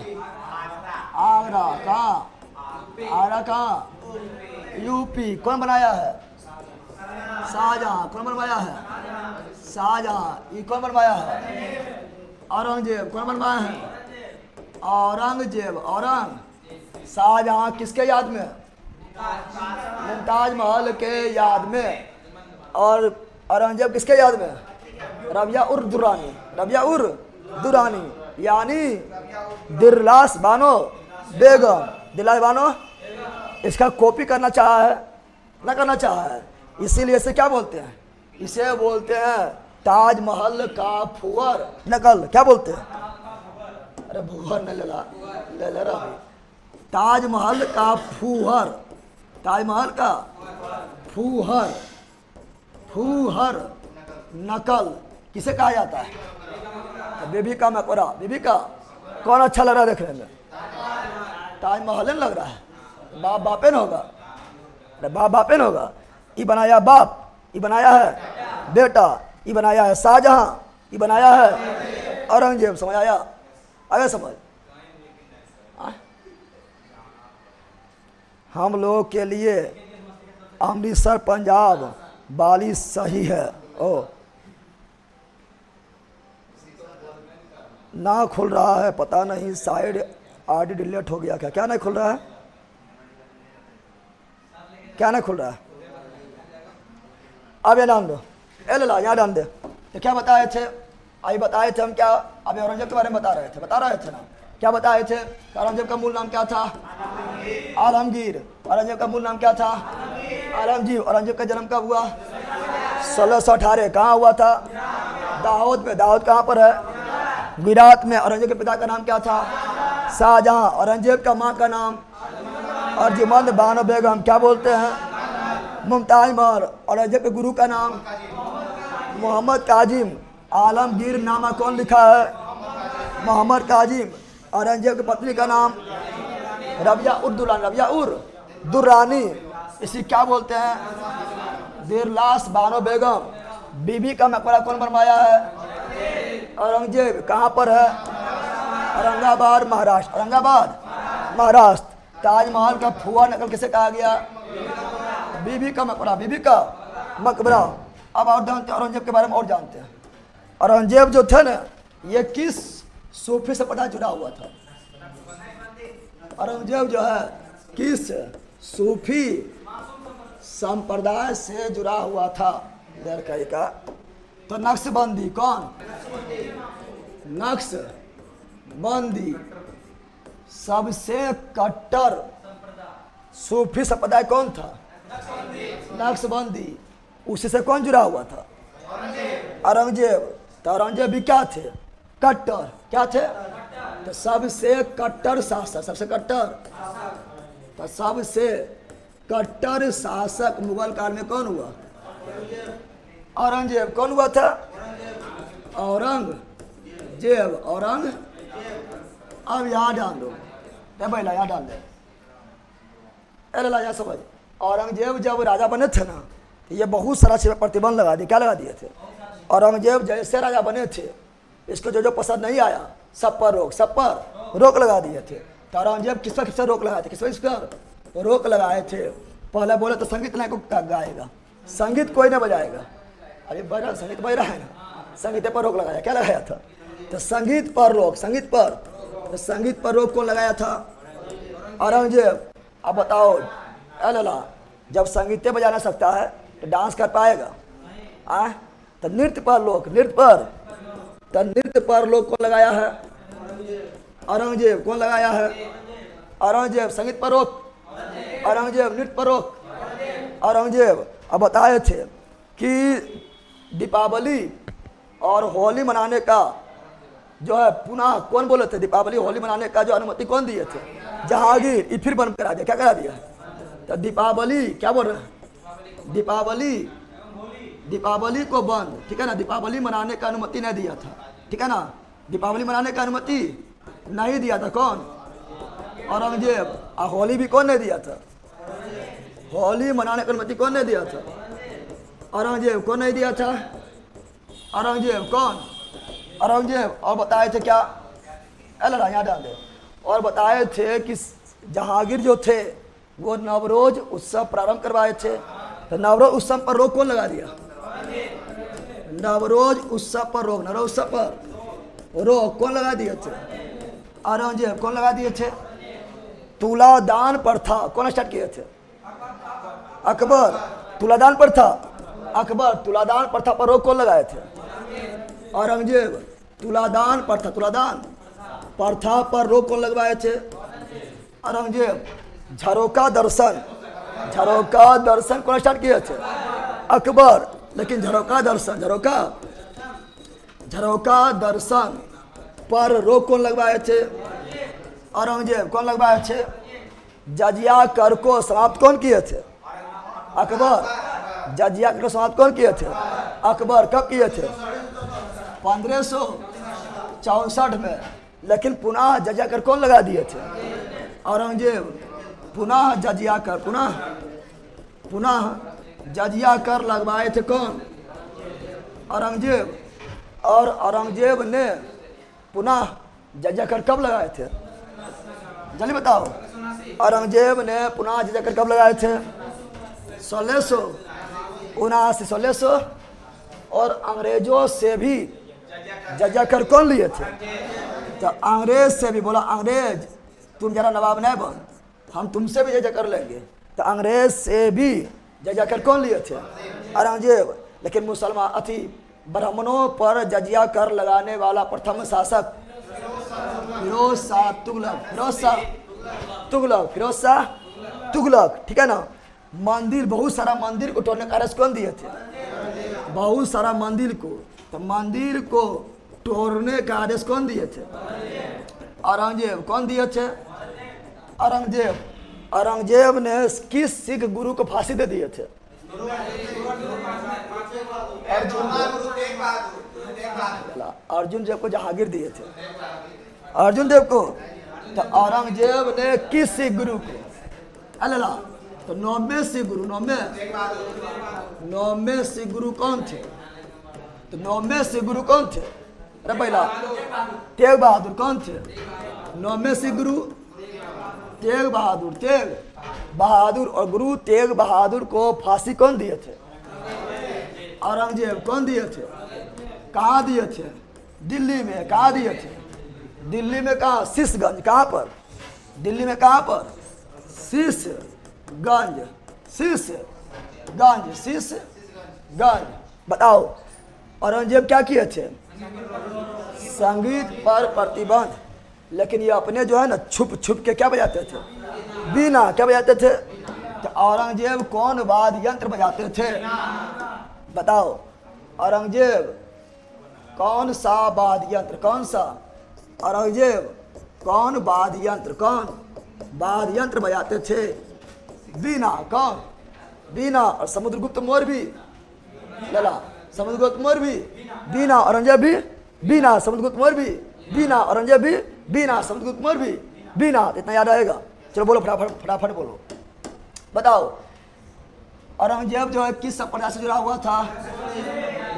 Speaker 1: आगरा, कहाँ? आगरा कहाँ? यूपी। कौन बनाया है? शाहजहां। कौन बनवाया है? शाहजहां। ये कौन बनवाया है? औरंगजेब। कौन बनवाया है? औरंगजेब। औरंग शाहजहां किसके याद में? मुमताज महल के याद में। और औरंगजेब किसके याद में? रबिया उर दुरानी। रबिया उर दुरानी यानी दिलरास बानो बेगम। दिलरास बानो। इसका कॉपी करना चाहा है, ना करना चाहा है, इसीलिए इसे क्या बोलते हैं? इसे बोलते हैं ताजमहल का फुअर। नकल क्या बोलते हैं? अरे भुवर न ले रहा भाई। ताजमहल का फुहर। ताजमहल का फुहर। फुहर नकल किसे कहा जाता है? तो बेबी का मकबरा। बेबी का कौन अच्छा लग रहा है देखने में? ताजमहल लग रहा है। बाप बापेन होगा। अरे बाप बापेन होगा। ये बनाया बाप, ये बनाया है बेटा, ये बनाया है शाहजहां, ये बनाया है औरंगजेब। समझ आया? आगे समझ। हम लोग के लिए अमृतसर पंजाब बाली सही है। ओ ना खुल रहा है, पता नहीं शायद आईडी डिलीट हो गया क्या? क्या नहीं खुल रहा है? क्या नहीं खुल रहा है? अब ये डाल दो। ए ला यहाँ डाल दे। तो क्या बताए थे? अभी बताए थे हम क्या? अभी औरंगजेब के बारे में बता रहे थे ना? क्या बताए थे? औरंगजेब का मूल नाम क्या था? आलमगीर। औरंगजेब का मूल नाम क्या था? आलमगीर। औरंगजेब का जन्म कब हुआ? 1618। कहाँ हुआ था? दाहोद में। दाहोद कहाँ पर है? गुजरात में। औरंगजेब के पिता का नाम क्या था? शाहजहां। औरंगजेब का माँ का नाम? अर्जुमंद बानो बेगम। क्या बोलते हैं? मुमताज महल। औरंगजेब के गुरु का नाम? मोहम्मद काजिम। आलमगीर नामा कौन लिखा है? मोहम्मद काजिम। औरंगजेब की पत्नी का नाम? रबिया उर दुरानी। रबिया उर दुरानी। इसी क्या बोलते हैं? दिलरास बानो बेगम। बीबी का मकबरा कौन बनवाया है? औरंगजेब। कहाँ पर है? औरंगाबाद महाराष्ट्र। औरंगाबाद महाराष्ट्र। ताजमहल का फुआ नकल किसे कहा गया? बीबी का मकबरा। बीबी का मकबरा। अब और जानते हैं औरंगजेब के बारे में, और जानते हैं औरंगजेब जो थे ना, ये किस सूफी से पता जुड़ा हुआ था? औरंगजेब जो है किस सूफी संप्रदाय से जुड़ा हुआ था? इधर कहीं का तो नक्शबंदी। कौन? नक्शबंदी सबसे कट्टर सूफी संप्रदाय कौन था? नक्शबंदी। उसी से कौन जुड़ा हुआ था? औरंगजेब। तो औरंगजेब भी क्या थे? कट्टर। क्या थे? तो सबसे कट्टर शासक। सबसे कट्टर तो सबसे कट्टर शासक मुगल काल में कौन हुआ? औरंगजेब। कौन हुआ था? औरंगजेब। औरंग। अब यहाँ डाल दो। पहला यहाँ डाल दे। अरे ला समझ। औरंगजेब जब राजा बने थे ना, तो ये बहुत सारा चीज प्रतिबंध लगा दिए। क्या लगा दिए थे? औरंगजेब जैसे राजा बने थे, इसको जो पसंद नहीं आया सब पर रोक लगा दिए थे। तो औरंगजेब किस पर रोक लगाए थे? किस पर रोक लगाए थे? पहले बोले तो संगीत नहीं को गाएगा, संगीत कोई नहीं बजाएगा। अरे बजा संगीत बज रहा है ना, संगीत पर रोक लगाया। क्या लगाया था? तो संगीत पर रोक। संगीत पर तो संगीत पर रोक कौन लगाया था? औरंगजेब। अब बताओ अल्लाह, जब संगीत बजा ना सकता है तो डांस कर पाएगा? तो नृत्य पर लोग। नृत्य पर लोग कौन लगाया है? औरंगजेब। कौन लगाया है? औरंगजेब। संगीत पर रोक औरंगजेब। नृत्य पर रोक औरंगजेब। अब बताए थे कि दीपावली और होली मनाने का जो है पुनः कौन बोले थे? दीपावली होली मनाने का जो अनुमति कौन दिए थे? जहांगीर। ये फिर बंद करा दिया। क्या करा दिया? तो दीपावली क्या बोल रहे हैं? दीपावली को बंद। ठीक है ना? दीपावली मनाने का अनुमति नहीं दिया था। ठीक है ना? दीपावली मनाने का अनुमति नहीं दिया था। कौन? औरंगजेब। और होली भी कौन नहीं दिया था? होली मनाने की अनुमति कौन नहीं दिया था? औरंगजेब को नहीं दिया था। औरंगजेब कौन? औरंगजेब और बताए थे क्या? अल्लाह यहाँ डाल दे। और बताए थे कि जहांगीर जो थे वो नवरोज उत्सव प्रारंभ करवाए थे। तो नवरोज उत्सव पर रोक कौन लगा दिया? नवरोज उत्सव पर रोक, नवरोज उत्सव पर रोक कौन लगा दिए थे? औरंगजेब। कौन लगा दिए थे? तुलादान प्रथा कौन स्टार्ट किए थे? अकबर। तुलादान प्रथा, अकबर। तुलादान प्रथा पर रोक कौन लगाए थे? औरंगजेब। तुलादान प्रथा, तुलादान प्रथा पर रोक कौन लगवाए थे? औरंगजेब। झरोका दर्शन, झरोका दर्शन कौन स्टार्ट किए थे? अकबर। लेकिन झरोका दर्शन, झरोका दर्शन पर रोक कौन लगवाए थे? औरंगजेब। कौन लगवाए थे? जजिया कर को समाप्त कौन किए थे? अकबर। जजिया कर को समाप्त कौन किए थे? अकबर। कब किए थे? 1564 में। लेकिन पुनः जजिया कर कौन लगा दिए थे? औरंगजेब। पुनः जजिया कर, पुनः जजिया कर लगवाए थे कौन? औरंगजेब। और औरंगजेब ने पुनः जजिया कर कब लगाए थे? जल्दी बताओ। औरंगजेब ने पुनः जजिया कर कब लगाए थे? 1679। और अंग्रेजों से भी जजिया कर कौन लिए थे? तो अंग्रेज से भी बोला, अंग्रेज तुम जरा नवाब नहीं बन, हम तुमसे भी जजिया कर लेंगे। तो अंग्रेज से भी जजिया कर कौन लिए थे? औरंगजेब। लेकिन मुसलमान अति ब्राह्मणों पर जजिया कर लगाने वाला प्रथम शासक फिरोज शाह तुगलक। फिरोज शाह तुगलक, ठीक है ना। मंदिर, बहुत सारा मंदिर को तोड़ने का आदेश कौन दिए थे? बहुत सारा मंदिर को, तो मंदिर को तोड़ने का आदेश कौन दिए थे? औरंगजेब। कौन दिए थे? औरंगजेब। औरंगजेब ने किस सिख गुरु को फांसी दे दिए थे? अर्जुन देव को जहांगीर दिए थे, अर्जुन देव को। तो औरंगजेब ने किस सिख गुरु को? अल्लाह। तो 9वें सिख गुरु, 9वें सिख गुरु कौन थे? तो 9वें सिख गुरु कौन थे? अरे पहला तेग बहादुर। कौन थे 9वें सिख गुरु? तेग बहादुर। तेग बहादुर। और गुरु तेग बहादुर को फांसी कौन दिए थे? औरंगजेब। कौन दिए थे? कहाँ दिए थे? दिल्ली में। कहाँ दिए थे? दिल्ली में। कहाँ? शीशगंज। कहाँ पर? दिल्ली में। कहाँ पर? शीशगंज, शीशगंज, शीशगंज। बताओ औरंगजेब क्या किए थे? संगीत पर प्रतिबंध। लेकिन ये अपने जो है ना छुप छुप के क्या बजाते थे? बीना। क्या बजाते थे? तो औरंगजेब कौन वाद्य यंत्र बजाते थे? बताओ औरंगजेब कौन सा वाद्य यंत्र? कौन सा? औरंगजेब कौन वाद्य यंत्र, कौन वाद्य यंत्र बजाते थे? बीना। कौन? बीना। और समुद्रगुप्त मौर्य भी, लला समुद्रगुप्त मौर्य भी बीना, औरंगजेब भी बीना, समुद्रगुप्त मौर्य भी बीना, औरंगजेब भी बीना, समुद्रगुप्त मौर्य भी बीना। इतना याद आएगा? चलो बोलो फटाफट, फटाफट बोलो। बताओ औरंगजेब जो है किस संप्रदाय से जुड़ा हुआ था?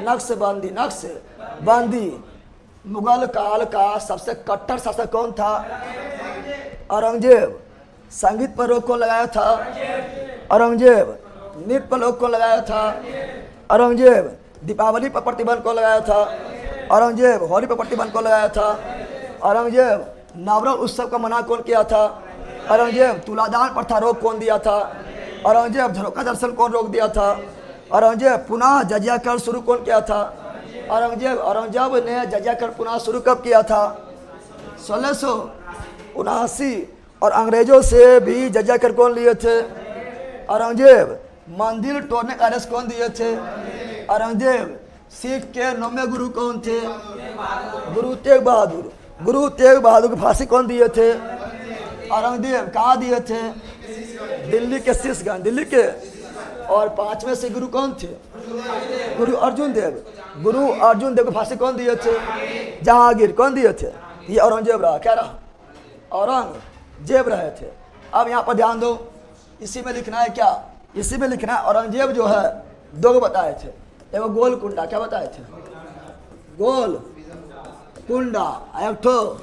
Speaker 1: नक्शबंदी। नक्शबंदी। मुगल काल का सबसे कट्टर शासक कौन था? औरंगजेब। संगीत पर रोक कौन लगाया था? औरंगजेब। नृत्य पर रोक कौन लगाया था? औरंगजेब। दीपावली पर प्रतिबंध कौन लगाया था? औरंगजेब। होली पर प्रतिबंध कौन लगाया था? औरंगजेब। नवरोज उत्सव का मना कौन किया था? औरंगजेब। तुलादान प्रथा रोक कौन दिया था? औरंगजेब। झरोका दर्शन कौन रोक दिया था? औरंगजेब। पुनः जजिया कर शुरू कौन किया था? औरंगजेब। औरंगजेब ने जजिया कर पुनः शुरू कब किया था? 1679। और अंग्रेजों से भी जजिया कर कौन लिए थे? औरंगजेब। मंदिर तोड़ने का आदेश कौन दिए थे? औरंगजेब। सिख के 9वें गुरु कौन थे? गुरु तेग बहादुर। गुरु तेग बहादुर की फांसी कौन दिए थे? औरंगजेब। कहाँ दिए थे? दिल्ली के शीशगंज, दिल्ली के। और 5वें सिख गुरु कौन थे? गुरु अर्जुन देव। गुरु अर्जुन देव को फांसी कौन दिए थे? जहांगीर। कौन दिए थे? ये औरंगजेब रहा। क्या रहा? औरंगजेब रहे थे। अब यहाँ पर ध्यान दो, इसी में लिखना है क्या? इसी में लिखना है औरंगजेब जो है दो को बताए थे, एगो गोल कुंडा, क्या बताए थे? गोल कुंडा, एक ठो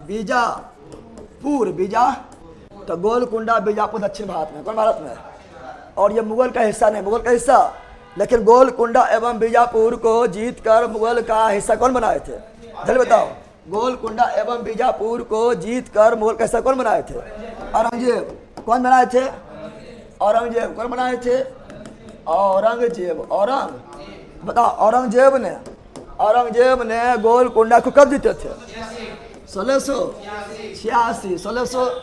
Speaker 1: बीजापुर, बीजा तो गोल कुंडा बीजापुर दक्षिण भारत में, कौन भारत में? और ये मुगल का हिस्सा नहीं, मुगल का हिस्सा, लेकिन गोल कुंडा एवं बीजापुर को जीतकर मुगल का हिस्सा कौन बनाए थे? जल्दी बताओ, गोल कुंडा एवं बीजापुर को जीतकर मुगल का हिस्सा कौन बनाए थे? औरंगजेब। कौन बनाए थे? औरंगजेब। कौन बनाए थे? औरंगजेब। बताओ, औरंगजेब ने गोल कुंडा को कब जीते थे? 1686। 1600।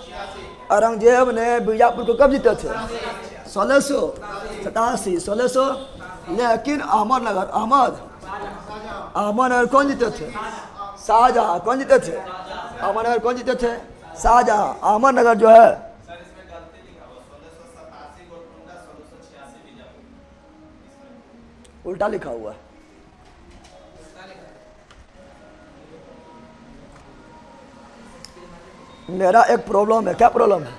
Speaker 1: औरंगजेब ने बीजापुर को कब जीते थे? 1687। 1600। लेकिन अहमदनगर कौन जीते थे? शाहजहां। कौन जीते थे? अहमदनगर कौन जीते थे? शाहजहां। अहमदनगर जो है उल्टा लिखा हुआ है। मेरा एक प्रॉब्लम है। क्या प्रॉब्लम है?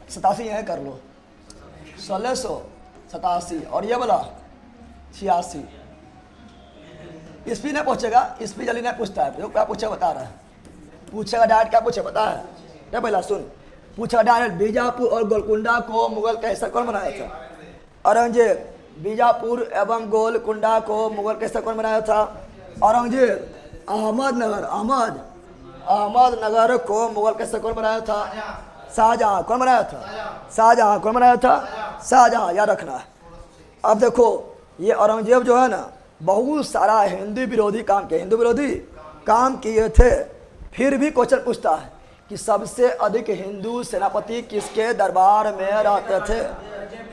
Speaker 1: 87 यह कर लो, 1687 और ये वाला 86। ईस्वी नहीं पूछेगा, ईस्वी जल्दी नहीं पूछता है। जो क्या पूछे बता रहा है, पूछेगा डायरेक्ट। क्या पूछे बता है? क्या पहला सुन, पूछा डायरेक्ट, बीजापुर और गोलकुंडा को मुगल का हिस्सा कौन बनाया था? औरंगजेब। बीजापुर एवं गोलकुंडा को मुगल का हिस्सा कौन बनाया था? औरंगजेब। अहमदनगर को मुगल का हिस्सा कौन बनाया था? शाहजहां। कौन बनाया था? शाहजहां। कौन बनाया था? शाहजहां। याद रखना है। अब देखो, ये औरंगजेब जो है ना, बहुत सारा हिंदू विरोधी काम किए थे। फिर भी क्वेश्चन पूछता है कि सबसे अधिक हिंदू सेनापति किसके दरबार में रहते थे?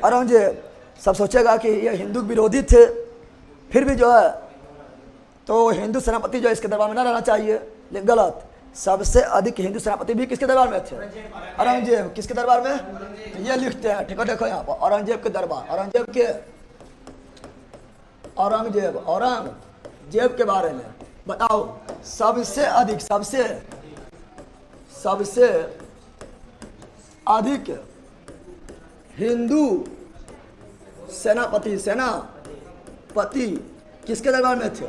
Speaker 1: औरंगजेब। सब सोचेगा कि ये हिंदू विरोधी थे, फिर भी जो है तो हिंदू सेनापति जो इसके दरबार में ना रहना चाहिए, लेकिन गलत। सबसे अधिक हिंदू सेनापति भी किसके दरबार में थे? औरंगजेब। किसके दरबार में? तो ये लिखते हैं, ठीक है, देखो यहाँ पर औरंगजेब के दरबार, औरंगजेब के बारे में बताओ। सबसे अधिक हिंदू सेनापति किसके दरबार में थे?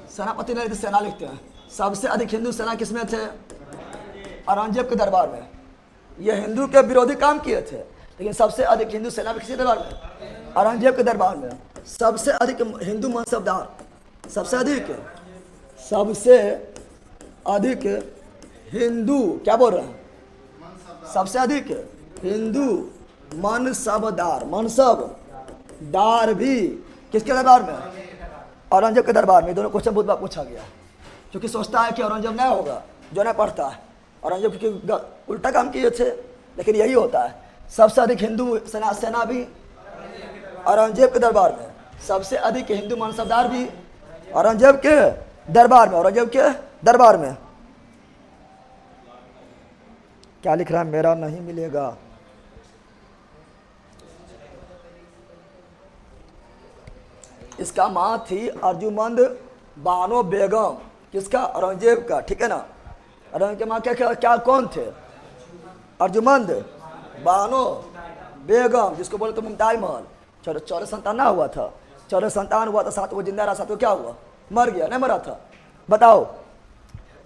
Speaker 1: सेनापति नहीं, सेना लिखते हैं। सबसे अधिक हिंदू सेना किसमें थे? औरंगजेब के दरबार में। ये हिंदू के विरोधी काम किए थे, लेकिन सबसे अधिक हिंदू सेना किसी दरबार में? औरंगजेब के दरबार में। सबसे अधिक हिंदू मनसबदार, सबसे अधिक हिंदू, क्या बोल रहे हैं? सबसे अधिक हिंदू मनसबदार भी किसके दरबार में? औरंगजेब के दरबार में। दोनों क्वेश्चन बहुत बार पूछा गया, क्योंकि सोचता है कि औरंगजेब नहीं होगा, जो नहीं पढ़ता है। औरंगजेब क्योंकि उल्टा काम किए थे, लेकिन यही होता है। सबसे अधिक हिंदू सेना भी औरंगजेब के दरबार में। सबसे अधिक हिंदू मनसबदार भी औरंगजेब के दरबार में। क्या लिख रहा है? मेरा नहीं मिलेगा। इसका माँ थी अर्जुमंद बानो बेगम। किसका? औरंगजेब का, ठीक है ना। औरंगजेब के माँ क्या कौन थे? अर्जुमंद बानो बेगम, जिसको बोले तो मुमताज महल। 14 संतान ना हुआ था? 14 संतान हुआ था, 7 वो जिंदा रहा, 7 क्या हुआ? मर गया, नहीं मरा था? बताओ।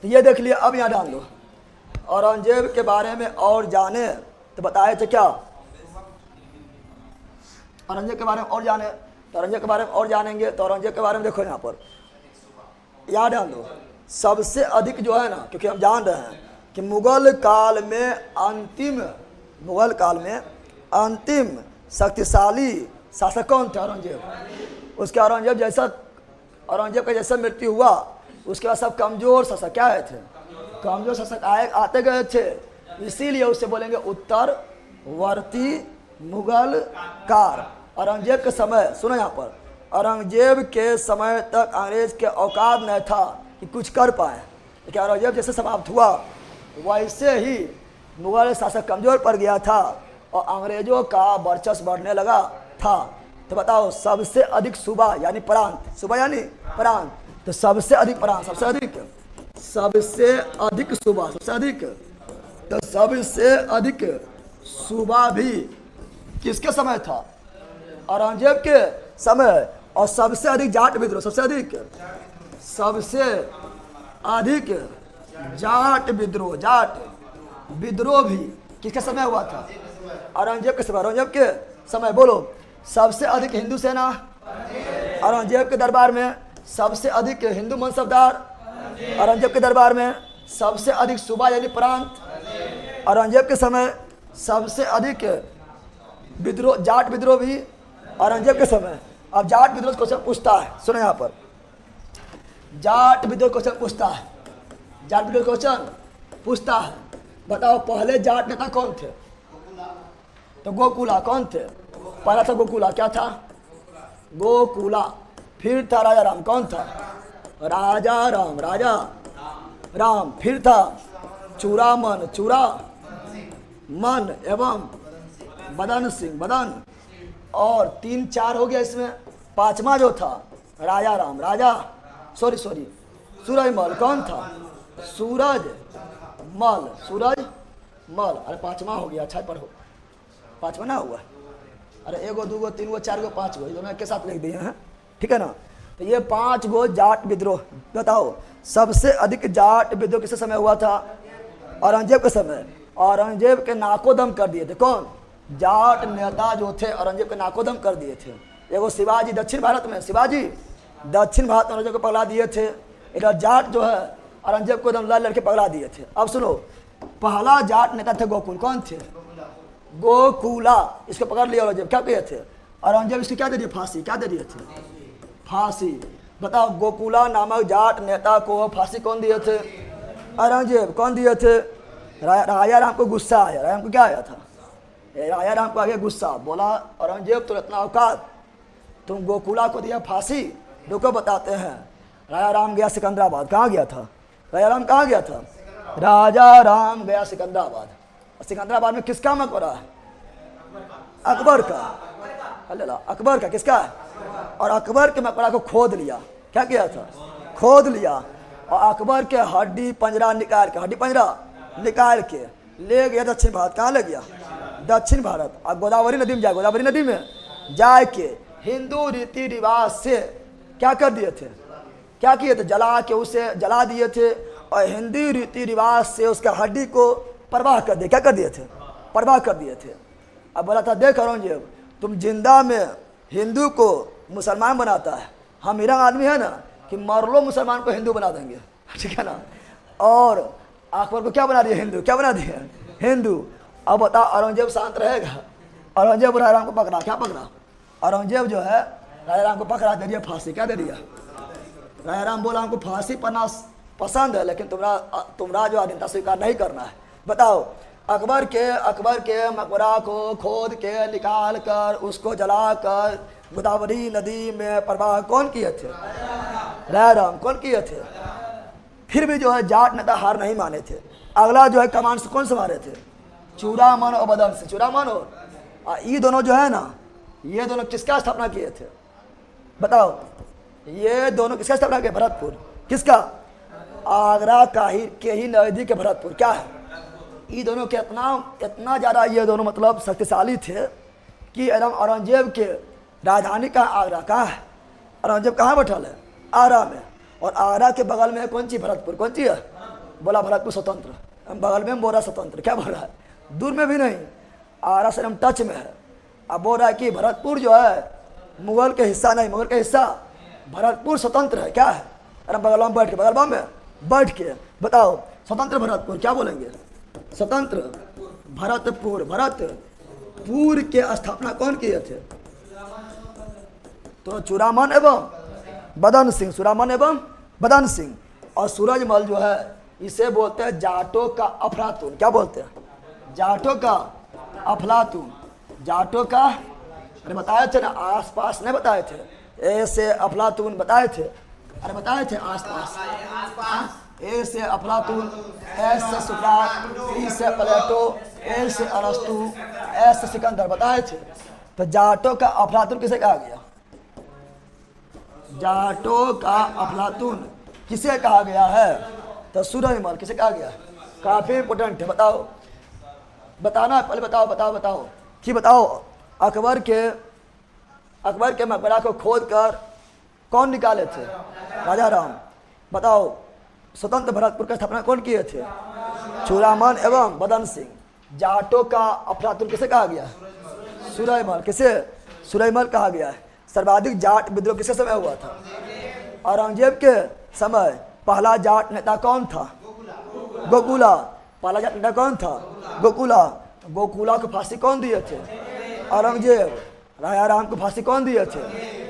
Speaker 1: तो ये देख लिया। अब यहाँ डाल दो, औरंगजेब के बारे में और जाने तो बताए थे क्या? औरंगजेब के बारे में और जाने, तो औरंगजेब के बारे में और जानेंगे तो औरंगजेब के बारे में देखो यहाँ पर, याद डाल दो। सबसे अधिक जो है ना, क्योंकि हम जान रहे हैं कि मुगल काल में अंतिम शक्तिशाली शासक कौन थे? औरंगजेब। उसके औरंगजेब का जैसा मृत्यु हुआ, उसके बाद सब कमजोर शासक क्या आए थे? कमजोर शासक आते गए थे। इसीलिए उससे बोलेंगे उत्तरवर्ती मुगल कार। औरंगजेब के समय, सुनो यहाँ पर, औरंगजेब के समय तक अंग्रेज के औकात नहीं था कि कुछ कर पाए, लेकिन औरंगजेब जैसे समाप्त हुआ वैसे ही मुगल शासक कमजोर पड़ गया था और अंग्रेजों का वर्चस्व बढ़ने लगा था। तो बताओ, सबसे अधिक सूबा यानी प्रांत, सूबा यानी प्रांत, तो सबसे अधिक प्रांत, सबसे अधिक सूबा, तो सबसे अधिक सूबा भी किसके समय था? औरंगजेब के समय। और सबसे अधिक जाट विद्रोह, सबसे अधिक जाट विद्रोह, जाट विद्रोह भी किसके समय हुआ था? औरंगजेब के समय। औरंगजेब के समय बोलो। सबसे अधिक हिंदू सेना औरंगजेब के दरबार में, सबसे अधिक हिंदू मनसबदार औरंगजेब के दरबार में, सबसे अधिक सूबा यानी प्रांत औरंगजेब के समय, सबसे अधिक विद्रोह, जाट विद्रोह भी औरंगजेब के समय। अब जाट विद्रोह क्वेश्चन पूछता है, सुनो यहाँ पर, जाट विद्रोह क्वेश्चन पूछता है, जाट विद्रोह क्वेश्चन पूछता है, बताओ पहले जाट नेता कौन थे? तो गोकुला। कौन थे? पहला था गोकुला। क्या था? गोकुला। फिर था राजा राम। कौन था? राजा राम, राजा राम। फिर था चूड़ामन, चूड़ा मन एवं बदन सिंह, बदन। और 3-4 हो गया इसमें। पांचवा जो था राजा राम, राजा सूरजमल। कौन था? सूरजमल, सूरजमल। अरे पांचवा हो गया, अच्छा पढ़ो, पांचवा ना हुआ। अरे 1 2 3 4 5 दोनों एक साथ लिख दिए हैं, ठीक है ना। तो ये 5 जाट विद्रोह। बताओ सबसे अधिक जाट विद्रोह किस समय हुआ था? औरंगजेब के समय। औरंगजेब के नाकोदम कर दिए थे। कौन? जाट नेता जो थे औरंगजेब के नाकोदम कर दिए थे। एगो शिवाजी दक्षिण भारत में, शिवाजी दक्षिण भारत में औरंगजेब को पकड़ा दिए थे। इधर जाट जो है औरंगजेब को एकदम लड़के पकड़ा दिए थे। अब सुनो, पहला जाट नेता थे गोकुल। कौन थे? गोकुला। इसको पकड़ लिया औरंगजेब। क्या किए थे? औरंगजेब इसको क्या दे दिए? फांसी। क्या दे दिए थे? फांसी। बताओ गोकुला नामक जाट नेता को फांसी कौन दिए थे? औरंगजेब। कौन दिए थे? राजा राम को गुस्सा आया। राजा राम को क्या आया था? राजा राम को आ गया गुस्सा। बोला औरंगजेब तो इतना औकात, तुम गोकुला को दिया फांसी। रुको बताते हैं। राजा राम गया सिकंदराबाद। कहाँ गया था राजा राम? कहाँ गया था? राजा राम गया सिकंदराबाद। सिकंदराबाद में किसका मकबरा है? अकबर का। अल्लाह, अकबर का। किसका है? और अकबर के मकबरा को खोद लिया। क्या किया था? खोद लिया। और अकबर के हड्डी पंजरा निकाल के, हड्डी पंजरा निकाल के ले गया दक्षिण भारत। कहाँ ले गया? दक्षिण भारत। और गोदावरी नदी में जाए, गोदावरी नदी में जाके हिंदू रीति रिवाज से क्या कर दिए थे? क्या किए थे? जला के उसे जला दिए थे। और हिंदी रीति रिवाज से उसका हड्डी को परवाह कर दिए। क्या कर दिए थे? परवाह कर दिए थे। अब बोला था, देख औरंगजेब, तुम जिंदा में हिंदू को मुसलमान बनाता है। हम ईरान आदमी है ना कि मर लो मुसलमान को हिंदू बना देंगे, ठीक है ना। और अकबर को क्या बना दिया? हिंदू। क्या बना दिया? हिंदू। अब बता औरंगजेब शांत रहेगा? औरंगजेब राजा राम को पकड़ा। क्या पकड़ा? औरंगजेब जो है राजा राम को पकड़ा, दे दिया फांसी। क्या दे दिया? राजा राम बोला हमको फांसी पढ़ना पसंद है, लेकिन तुम्हारा जो आधीनता स्वीकार नहीं करना है। बताओ अकबर के मकबरा को खोद के निकाल कर उसको जलाकर गोदावरी नदी में प्रवाह कौन किए थे? राजा राम। कौन किए थे? फिर भी जो है जाट नेता हार नहीं माने थे। अगला जो है कमान से कौन संभाले थे? चूड़ामन और बदन से। चूड़ामन और ये दोनों जो है ना, ये दोनों किसका स्थापना किए थे? बताओ ये दोनों किसका स्थापना किया? भरतपुर। किसका? आगरा का ही के ही नजदीक भरतपुर। क्या है? ये दोनों के इतना ज़्यादा ये दोनों मतलब शक्तिशाली थे कि एकदम औरंगजेब के राजधानी का आगरा। कहाँ है? औरंगजेब कहाँ बैठल है? आगरा में। और आगरा के बगल में कौन सी? भरतपुर। कौन सी है? बोला भरतपुर स्वतंत्र। बगल में बोल रहा स्वतंत्र। क्या बोल रहा है? दूर में भी नहीं, आगरा से हम टच में है। अब बोल रहा है कि भरतपुर जो है मुगल के हिस्सा नहीं, मुगल का हिस्सा भरतपुर स्वतंत्र है। क्या है? अरे बगल में बैठ के, बगल में बैठ के बताओ स्वतंत्र भरतपुर। क्या बोलेंगे? स्वतंत्र भरतपुर। भरतपुर के स्थापना कौन किए थे? तो चूड़ामन एवं बदन सिंह। चूड़ामन एवं बदन सिंह। और सूरजमल जो है इसे बोलते हैं जाटों का अफलातून। क्या बोलते हैं? जाटों का अफलातून। जाटों का, अरे बताए थे ना, आस पास नहीं बताए थे? ऐसे अफलातून बताए थे। अरे बताए थे आस पास। ए से अफलातून, एस से सुकरात, ई से प्लेटो, ए से अरस्तु, एस से सिकंदर बताए थे। तो जाटों का अफलातून किसे कहा गया? जाटों का अफलातून किसे कहा गया है? तो सूरजमल किसे कहा गया? काफी इंपोर्टेंट है। बताओ, बताना पहले। बताओ कि बताओ अकबर के अकबर के मकबरा को खोद कर कौन निकाले थे? राजा राम। बताओ स्वतंत्र भरतपुर की स्थापना कौन किए थे? चूड़ामन एवं बदन सिंह। जाटों का अफलातुन किसे कहा गया? सुरैमल। किसे? सुरैमल कहा गया है। सर्वाधिक जाट विद्रोह किसके समय हुआ था? औरंगजेब के समय। पहला जाट नेता कौन था? गोकुला। पहला जाट नेता कौन था? गोकुला। गोकुला को फांसी कौन दिए थे? औरंगजेब। राजा राम को फांसी कौन दिए थे?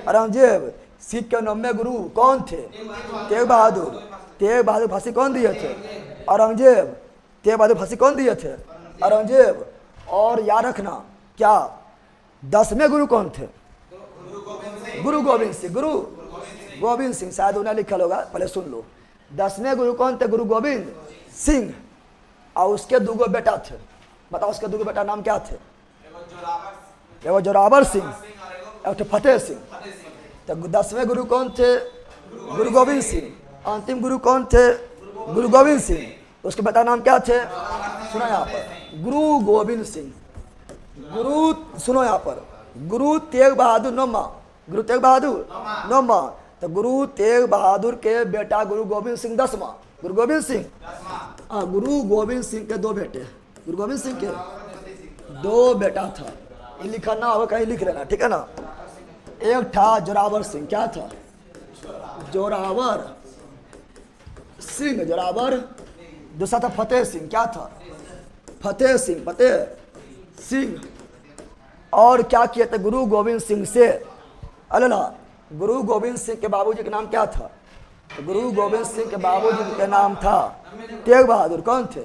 Speaker 1: औरंगजेब। सिख के 9वें गुरु कौन थे? तेग बहादुर। तेग बहादुर फांसी कौन दिए थे? औरंगजेब। तेग बहादुर फांसी कौन दिए थे? औरंगजेब। और याद रखना, क्या 10वें गुरु कौन थे? गुरु गोविंद सिंह। गुरु गोविंद सिंह, शायद उन्हें लिखा होगा, पहले सुन लो। 10वें गुरु कौन थे? गुरु गोविंद सिंह। और उसके 2 बेटा थे। बताओ उसके 2 बेटा नाम क्या थे? एगो जोरावर सिंह, एक फतेह सिंह। तो 10वें गुरु कौन थे? गुरु गोविंद सिंह। अंतिम गुरु कौन थे? गुरु गोविंद सिंह। उसके बेटा नाम क्या थे? सुनो यहाँ पर, गुरु गोविंद सिंह। गुरु सुनो यहाँ पर, गुरु तेग बहादुर 9वां। गुरु तेग बहादुर 9वां। तो गुरु तेग बहादुर के बेटा गुरु गोविंद सिंह 10वां। गुरु गोविंद सिंह। गुरु गोविंद सिंह के 2 बेटे। गुरु गोविंद सिंह के 2 बेटा था। ये लिखा ना हो, कहीं लिख लेना, ठीक है ना। एक था जोरावर सिंह। क्या था? जोरावर सिंह, जोरावर। दूसरा था फतेह सिंह। क्या था? फतेह सिंह, फतेह सिंह। और क्या किए थे गुरु गोविंद सिंह से? अल्लाह। गुरु गोविंद सिंह के बाबूजी का नाम क्या था? गुरु गोविंद सिंह के बाबूजी का नाम था तेग बहादुर। कौन थे?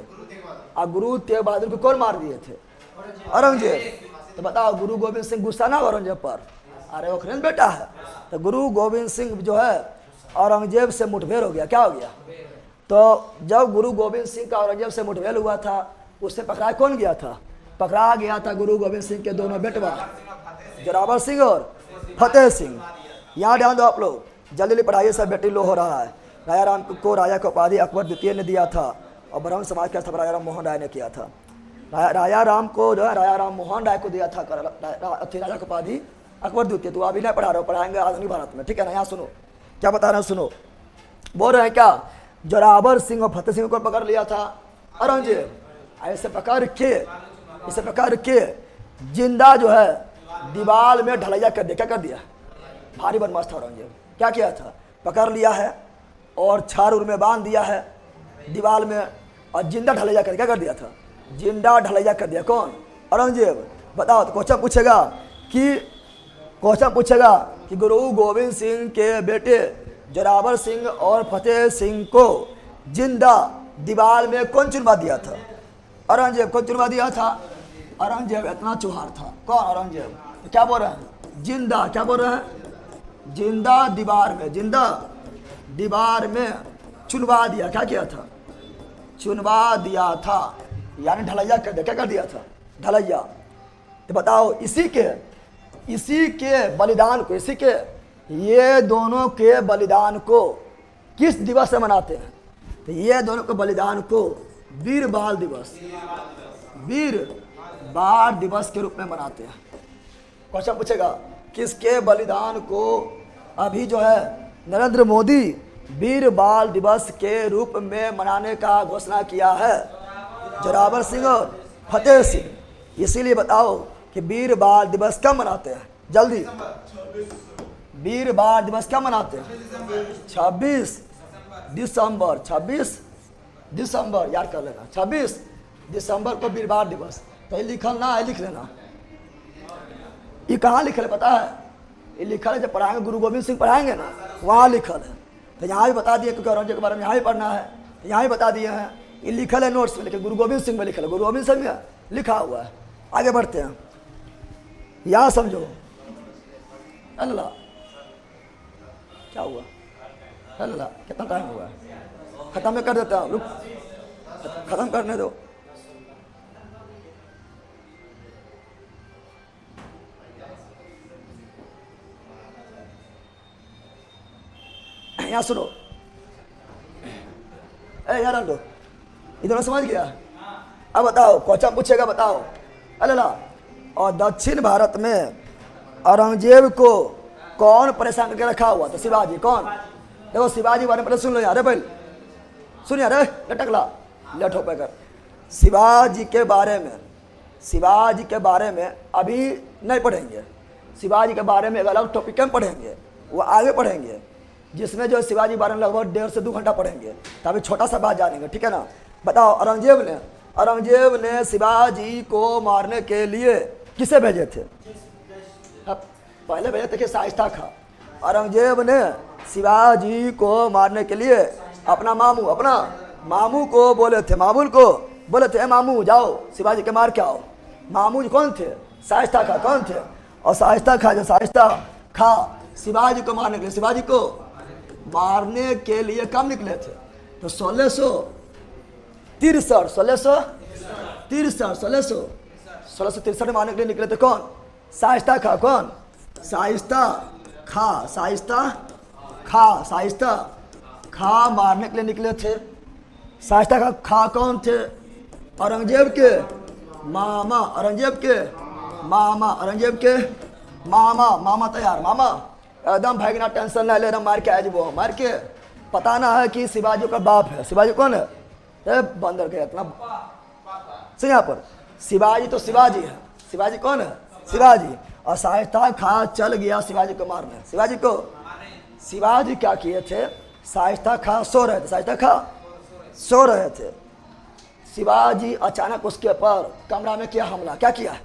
Speaker 1: और गुरु तेग बहादुर को कौन मार दिए थे? औरंगजेब। तो बताओ, गुरु गोविंद सिंह गुस्सा ना औरंगजेब पर? अरे ओखरे बेटा है। तो गुरु गोविंद सिंह जो है औरंगजेब से मुठभेड़ हो गया। क्या हो गया? तो जब गुरु गोविंद सिंह का औरंगजेब से मुठभेड़ हुआ था, उससे पकड़ा कौन गया था? पकड़ा गया था गुरु गोविंद सिंह के दोनों बेटवा, जोरावर सिंह और फतेह सिंह। यहाँ ध्यान दो आप लोग, जल्दी जल्दी पढ़ाइए, सब बेटी लो हो रहा है। राजा राम को राजा का उपाधि अकबर द्वितीय ने दिया था और ब्राह्मण समाज का स्थापना राजा राम मोहन राय ने किया था। राजा राम को जो है राजा राम मोहन राय को दिया था राजा का उपाधि अकबर द्वितीय। तो अभी नहीं पढ़ा रहे हो, पढ़ाएंगे आधुनिक भारत में, ठीक है ना। यहाँ सुनो क्या बता रहे हैं, सुनो। बोल रहे हैं क्या? जोरावर सिंह और फतेह सिंह को पकड़ लिया था औरंगजेब। ऐसे पकड़ के जिंदा जो है दीवार में ढलैया कर दिया। क्या कर दिया? भारी बदमाश था औरंगजेब। क्या किया था? पकड़ लिया है और छार उर में बांध दिया है दीवार में, और जिंदा ढलैया कर क्या कर दिया था? जिंदा ढलैया कर दिया। कौन? औरंगजेब। बताओ। तो क्वेश्चन पूछेगा कि गुरु गोविंद सिंह के बेटे जोरावर सिंह और फतेह सिंह को जिंदा दीवार में कौन चुनवा दिया था? औरंगजेब। कौन चुनवा दिया था? औरंगजेब। इतना चुहार था। कौन? औरंगजेब। तो क्या बोल रहे हैं? जिंदा। क्या बोल रहे हैं? जिंदा दीवार में, जिंदा दीवार में चुनवा दिया। क्या किया था? चुनवा दिया था, यानी ढलैया कर दिया। क्या कर दिया था? ढलैया। तो बताओ, इसी के बलिदान को, ये दोनों के बलिदान को किस दिवस से मनाते हैं? तो ये दोनों के बलिदान को वीर बाल दिवस के रूप में मनाते हैं। क्वेश्चन पूछेगा किसके बलिदान को अभी जो है नरेंद्र मोदी वीर बाल दिवस के रूप में मनाने का घोषणा किया है? जोरावर सिंह और फतेह सिंह। इसीलिए बताओ कि वीर बाल दिवस कब मनाते हैं? जल्दी, वीर बाल दिवस कब मनाते हैं? 26 दिसंबर। 26 दिसंबर याद कर लेना, 26 दिसंबर को वीर बाल दिवस। तो ये लिखल ना है, लिख लेना। ये कहाँ लिखल है पता है? ये लिखल है जब पढ़ाएंगे, गुरु गोविंद सिंह पढ़ाएंगे ना, वहाँ लिखल है। तो यहाँ भी बता दिए, क्योंकि औरंगजेब के बारे में यहाँ भी पढ़ना है, तो यहाँ भी बता दिए हैं। ये लिखल है नोट्स में, लेकिन गुरु गोविंद सिंह में लिखल है, गुरु गोविंद सिंह में लिखा हुआ है। आगे बढ़ते हैं, यहाँ समझो। अल्लाह क्या हुआ? अल्लाह कितना टाइम हुआ है? खत्म कर देता हूँ, रुक, खत्म करने दो। यहाँ सुनो, यार दो, इधर समझ गया? अब बताओ, क्वेश्चन पूछेगा, बताओ। अल्लाह। और दक्षिण भारत में औरंगजेब को कौन परेशान करके रखा हुआ था? शिवाजी। कौन? देखो शिवाजी बारे में पहले सुन लो यार, पहले सुन यार, लटकला लठ हो कर। शिवाजी के बारे में, शिवाजी के बारे में अभी नहीं पढ़ेंगे। शिवाजी के बारे में एक अलग टॉपिक में पढ़ेंगे, वो आगे पढ़ेंगे, जिसमें जो शिवाजी के बारे में लगभग 1.5 से 2 घंटा पढ़ेंगे। तो अभी छोटा सा बात जानेंगे, ठीक है ना। बताओ, औरंगजेब ने शिवाजी को मारने के लिए किसे भेजे थे? अब पहले भेजे थे कि शाइस्ता खां। औरंगजेब ने शिवाजी को मारने के लिए अपना मामू को बोले थे, मामू जाओ शिवाजी के मार के आओ। मामू कौन थे? शाइस्ता खां। कौन थे? और शाइस्ता खां शिवाजी को मारने के लिए, शिवाजी को मारने के लिए कब निकले थे? तो 1663 में मारने के लिए निकले थे। कौन? शाइस्ता खां। कौन? शाइस्ता खां मारने के लिए निकले थे। शाइस्ता खां कौन थे? औरंगजेब के मामा तैयार। मामा एकदम भाई ना, टेंशन ना ले रहा, मार के आज वो मार के पता ना है कि शिवाजी का बाप है। शिवाजी कौन है? बंदर के इतना सुन यहाँ पर, शिवाजी तो शिवाजी है। शिवाजी कौन है? शिवाजी। और शाइस्ता खां चल गया शिवाजी को मारने। शिवाजी क्या किए थे? शाइस्ता खां सो रहे थे। शिवाजी अचानक उसके ऊपर कमरा में किया हमला। क्या किया?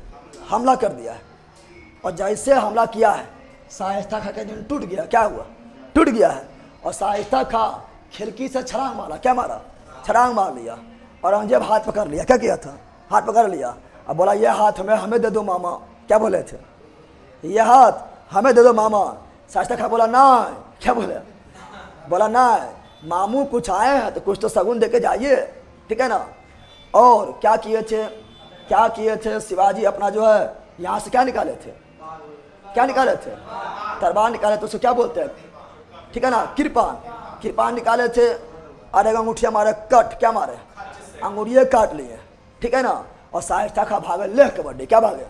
Speaker 1: हमला कर दिया है। और जैसे हमला किया है, शाइस्ता खां का दिन टूट गया। क्या हुआ? टूट गया है। और शाइस्ता खां खिड़की से छलांग मारा। क्या मारा? छलांग मार लिया। औरंगजेब हाथ पकड़ लिया। क्या किया था? हाथ पकड़ लिया। अब बोला, ये हाथ हमें दे दो मामा। क्या बोले थे? ये हाथ हमें दे दो मामा। शाइस्ता खां बोला ना। क्या बोला ना, मामू कुछ आए हैं तो कुछ तो शगुन दे के जाइए, ठीक है ना। और क्या किए थे शिवाजी? अपना जो है यहाँ से क्या निकाले थे? तलवार निकाले थे। उसको क्या बोलते हैं? ठीक है ना, किरपान निकाले थे। और एक अंगूठिया मारे, कट। क्या मारे? अंगूठिया काट लिए, ठीक है ना। और शाइस्ता खां भागे, ले के बड्डे। क्या भागे?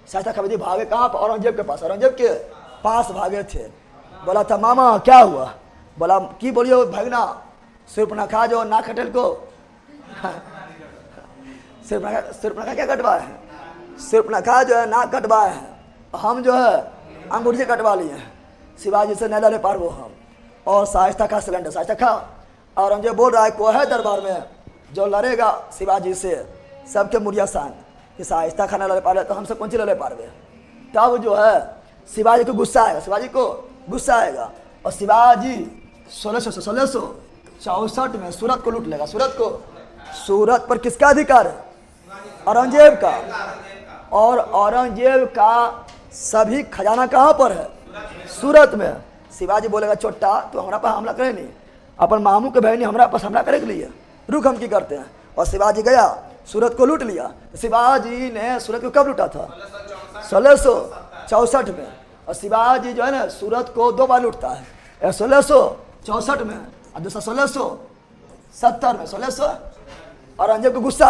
Speaker 1: शाइस्ता खां भागे कहाँ पर? औरंगजेब के पास भागे थे। बोला था, मामा क्या हुआ? बोला, की बोलियो भगना, शूर्पणखा जो नाक कटेल को शूर्पणखा क्या कटवाए हैं? शूर्पणखा जो है नाक कटवाए हैं, हम जो है अंगूठी कटवा लिए हैं। शिवाजी से नहीं लड़े पार वो हम। और शाइस्ता खां सिलेंडर। शाइस्ता खां औरंगजेब बोल रहा है, को है दरबार में जो लड़ेगा शिवाजी से, सबके मुड़िया सान कि शाइस्ता खां न लड़े पा रहे तो हमसे कौन सी लड़े पा रहे। तब जो है शिवाजी को गुस्सा आएगा। और शिवाजी 1664 में सूरत को लूट लेगा। सूरत पर किसका अधिकार है? औरंगजेब का। और औरंगजेब का सभी खजाना कहाँ पर है? सूरत में। शिवाजी बोलेगा, छोटा तो हमारा पास हमला करे नहीं, अपन मामू के बहनी हमारा पास हमला करे के लिए रुक, हम की करते हैं। और शिवाजी गया, सूरत को लूट लिया। शिवाजी ने सूरत को कब लूटा था? 1664 में। और शिवाजी जो है ना सूरत को 2 बार लूटता है, 1664 में और दूसरा 1670 में। 1600 औरंगजेब को गुस्सा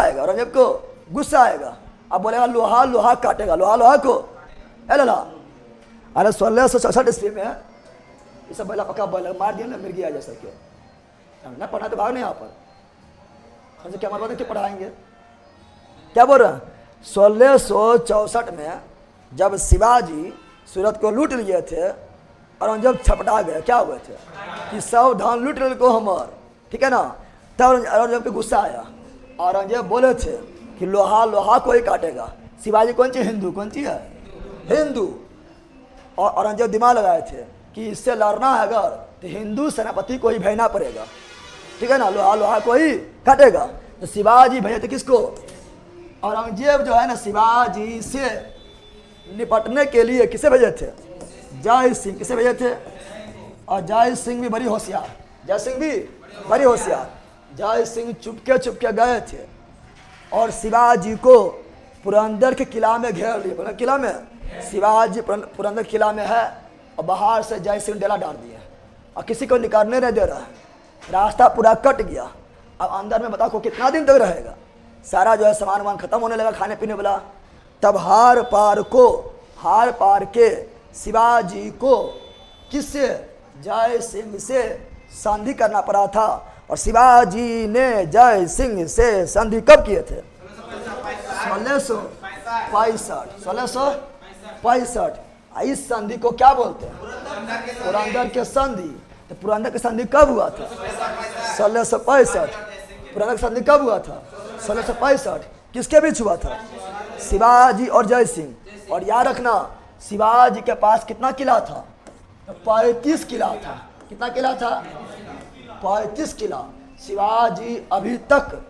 Speaker 1: आएगा। अब बोलेगा, लोहा काटेगा, लोहा को अरे 1664 ईस्वी में ये सब बैला पका बैला मार दिया ना, मिर्गी आ जा सके ना। पढ़ा तो भाग नहीं यहाँ पर, हमसे क्या मारवा क्यों पढ़ाएंगे? क्या बोल रहे हैं? 1664 में जब शिवाजी सूरत को लूट लिए थे, औरंगजेब छपटा गए। क्या हुए थे कि सब धान लूट ले को हमार, ठीक है ना। तब औरंगजेब को गुस्सा आया। औरंगजेब बोले थे कि लोहा को ही काटेगा। शिवाजी कौन सी हिंदू, कौन सी है? हिंदू। और औरंगजेब दिमाग लगाए थे कि इससे लड़ना है अगर तो हिंदू सेनापति को ही भेजना पड़ेगा, ठीक है ना। लोहा को ही काटेगा। तो शिवाजी भेजे थे किसको? औरंगजेब जो है ना शिवाजी से निपटने के लिए किसे भेजे थे? जय सिंह। किसे भेजे थे? और जय सिंह भी बड़ी होशियार। जय सिंह चुपके गए थे और शिवाजी को पुरंदर के किला में घेर लिए। पुरंदर किला में शिवाजी पुरंदर किला में है और बाहर से जय सिंह डेला डाल दिए और किसी को निकालने नहीं दे रहा है। रास्ता पूरा कट गया। अब अंदर में बताओ को कितना दिन तक रहेगा? सारा जो है सामान खत्म होने लगा, खाने पीने वाला। तब हार पार के शिवाजी को किससे? जय सिंह से संधि करना पड़ा था। और शिवाजी ने जय सिंह से संधि कब किए थे? 1665। इस संधि को क्या बोलते हैं? पुरंदर के संधि। तो पुरंदर की संधि कब हुआ था? 1665। पुरंदर की संधि कब हुआ था? 1665। किसके बीच हुआ था? शिवाजी और जय सिंह। और याद रखना, शिवाजी के पास कितना किला था? 35 किला था। कितना किला था? 35 किला। शिवाजी अभी तक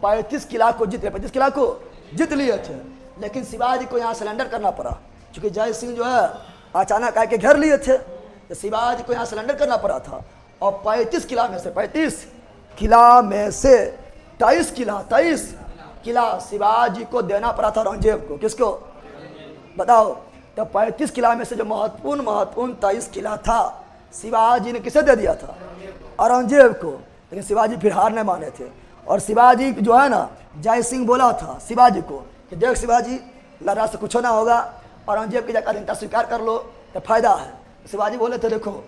Speaker 1: 35 किला को जीत गए, 35 किला को जीत लिए थे। लेकिन शिवाजी को यहाँ सरेंडर करना पड़ा, क्योंकि जय सिंह जो है अचानक आके घेर लिए थे, तो शिवाजी को यहाँ सरेंडर करना पड़ा था। और 35 किला में से 23 किला शिवाजी को देना पड़ा था औरंगजेब को। किसको? बताओ। तो 35 किला में से जो महत्वपूर्ण 23 किला था, शिवाजी ने किसे दे दिया था? औरंगजेब को। लेकिन शिवाजी फिर हार नहीं माने थे। और शिवाजी जो है ना, जय सिंह बोला था शिवाजी को कि देख शिवाजी, लड़ा से कुछ ना होगा, औरंगजेब की जगह अधीनता स्वीकार कर लो तो फायदा है। शिवाजी बोले थे देखो,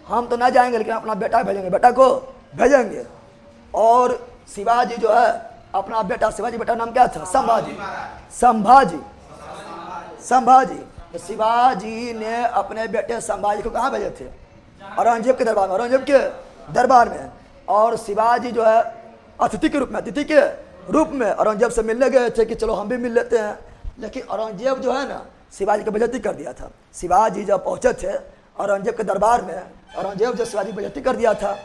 Speaker 1: हम तो ना जाएंगे, लेकिन अपना बेटा भेजेंगे, बेटा को भेजेंगे। और शिवाजी जो है अपना बेटा, शिवाजी बेटा नाम क्या था? संभाजी। तो शिवाजी ने अपने बेटे संभाजी को कहाँ भेजे थे? औरंगजेब के दरबार में। और शिवाजी जो है अतिथि के रूप में औरंगजेब से मिलने गए थे कि चलो हम भी मिल लेते हैं। लेकिन औरंगजेब जो है ना, शिवाजी की बेइज्जती कर दिया था। शिवाजी जब पहुंचे थे औरंगजेब के दरबार में, औरंगजेब जब शिवाजी की बेइज्जती कर दिया था,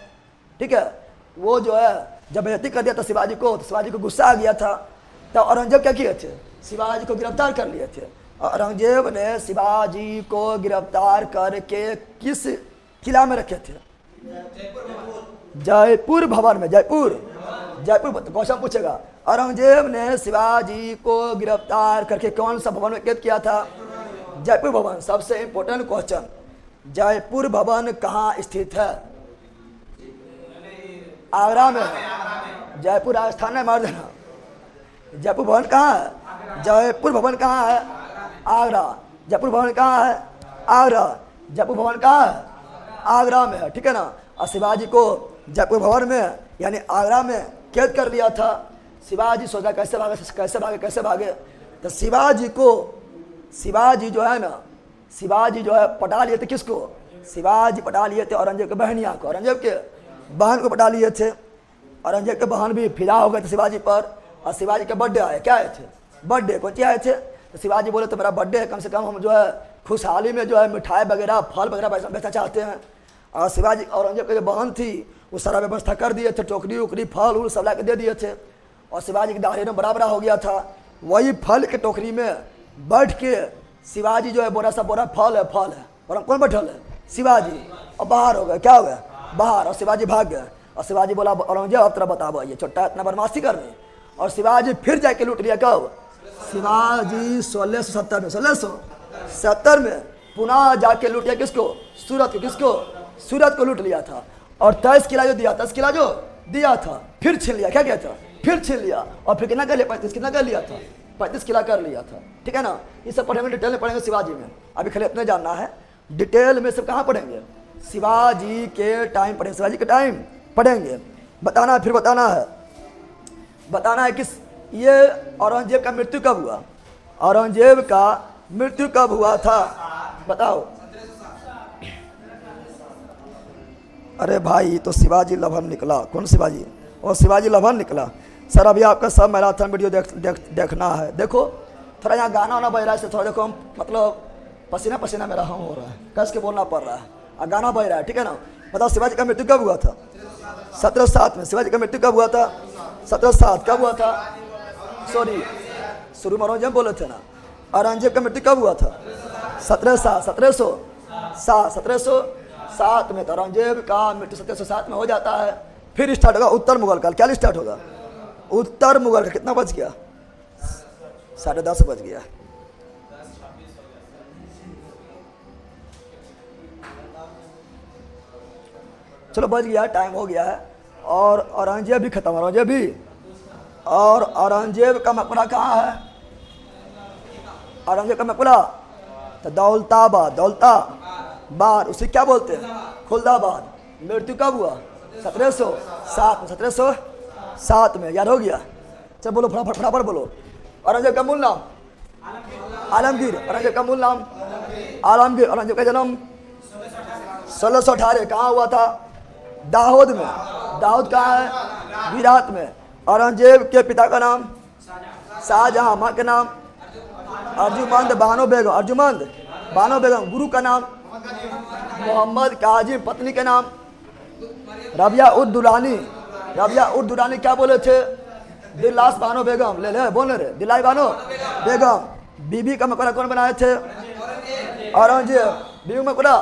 Speaker 1: ठीक है, वो जो है जब बेइज्जती कर दिया था शिवाजी को, तो शिवाजी को गुस्सा आ गया था। तो औरंगजेब क्या किए थे? शिवाजी को गिरफ्तार कर लिए थे। औरंगजेब ने शिवाजी को गिरफ्तार करके किस किला में रखे थे? जयपुर भवन में। जयपुर क्वेश्चन पूछेगा। औरंगजेब ने शिवाजी को गिरफ्तार करके कौन सा भवन में कैद किया था? जयपुर भवन। सबसे इंपॉर्टेंट क्वेश्चन, जयपुर भवन कहाँ स्थित है? आगरा में है। जयपुर राजस्थान में मार देना। जयपुर भवन कहाँ है? जयपुर भवन कहाँ है? आगरा। जयपुर भवन कहाँ है? आगरा। जयपुर भवन कहाँ है? आगरा में है, ठीक है ना। और शिवाजी को जयपुर भवन में यानी आगरा में कैद कर लिया था। शिवाजी सोचा कैसे भागे। तो शिवाजी जो है ना, शिवाजी जो है पटा लिए थे। किसको? शिवाजी पटा लिए थे औरंगजेब के बहनिया को, औरंगजेब के बहन को पटा लिए थे। औरंगजेब के बहन भी फिदा हो गए थे शिवाजी पर। और शिवाजी के बर्थडे आए, क्या आए थे? बर्थडे को क्या आए थे? तो शिवाजी बोले तो मेरा बर्थडे है, कम से कम हम जो है खुशहाली में जो है मिठाई वगैरह फल वगैरह बेचना चाहते हैं। और शिवाजी औरंगजेब की जो बहन थी वो सारा व्यवस्था कर दिए थे, टोकरी उकरी फल उल सब ला के दे दिए थे। और शिवाजी की दाढ़ी में बड़ा हो गया था। वही फल के टोकरी में बैठ के शिवाजी जो है बोरा फल है। और कौन बैठल है? शिवाजी। और बाहर हो गए, क्या हो गया? बाहर। और शिवाजी भाग गए। और शिवाजी बोला औरंगजेब अब तेरा बताओ, ये छोटा इतना बदमाशी कर रहे। और शिवाजी फिर जाके लूट लिया। कब? शिवाजी 1670 में पुनः जाके लूट लिया। किसको? सूरत को। किसको? सूरत को लूट लिया था। और 23 किला जो दिया था फिर छीन लिया। क्या किया था? फिर छीन लिया। और फिर कितना कर लिया? 35 कितना कर लिया था? 35 किला कर लिया था, ठीक है ना। ये सब पढ़ेंगे, डिटेल में पढ़ेंगे शिवाजी में। अभी खाली इतना जानना है, डिटेल में सब कहाँ पढ़ेंगे? शिवाजी के टाइम पढ़ेंगे, शिवाजी के टाइम पढ़ेंगे। बताना है, फिर बताना है कि ये औरंगजेब का मृत्यु कब हुआ? औरंगजेब का मृत्यु कब हुआ था? बताओ। अरे भाई, तो शिवाजी लवन निकला। कौन शिवाजी? और शिवाजी लवन निकला। सर अभी आपका सब मैराथन वीडियो देखना है। देखो थोड़ा यहाँ गाना वाना बज रहा है, थोड़ा देखो हम मतलब पसीना मेरा हम हो रहा है, कस के बोलना पड़ रहा है और गाना बज रहा है, ठीक है ना। बताओ शिवाजी का मृत्यु कब हुआ था? 1707 में। शिवाजी का मृत्यु कब हुआ था? 1707। कब हुआ था? सॉरी, शुरू में औरंगजेब बोले थे ना। औरंगजेब का मृत्यु कब हुआ था? 1707 में। तो औरंगजेब का मृत्यु 1707 में हो जाता है। फिर स्टार्ट होगा उत्तर मुगल काल। क्या स्टार्ट होगा? उत्तर मुगल का। कितना बच गया? 10:30 बज गया। चलो बज गया, टाइम हो गया है। और औरंगजेब भी खत्म। औरंगजेब भी। और औरंगजेब का मकबरा कहाँ है? औरंगजेब का मकबरा तो दौलताबाद, दौलताबाद उसे क्या बोलते हैं? खुलदाबाद। मृत्यु कब हुआ? 1707 में, 1707 में। याद हो गया? चल बोलो फटाफट, फटाफट बोलो। औरंगजेब का मूल नाम? आलमगीर। औरंगजेब का मूल नाम? आलमगीर। औरंगजेब का जन्म 1618 कहाँ हुआ था? दाहोद में। दाहोद कहाँ है? गुजरात में। औरंगजेब के पिता का नाम? शाहजहां। माँ के नाम? अर्जुमंद बानो बेगम। अर्जुमंद बानो बेगम। गुरु का नाम? मोहम्मद काजिम। पत्नी के नाम? रबिया उद दुरानी। रबिया उद दुरानी क्या बोले थे? दिलास बानो बेगम। ले बोल रे, दिलाई बानो बेगम। बीबी का मकबरा कौन बनाए थे? औरंगजेब। बीबी मकबरा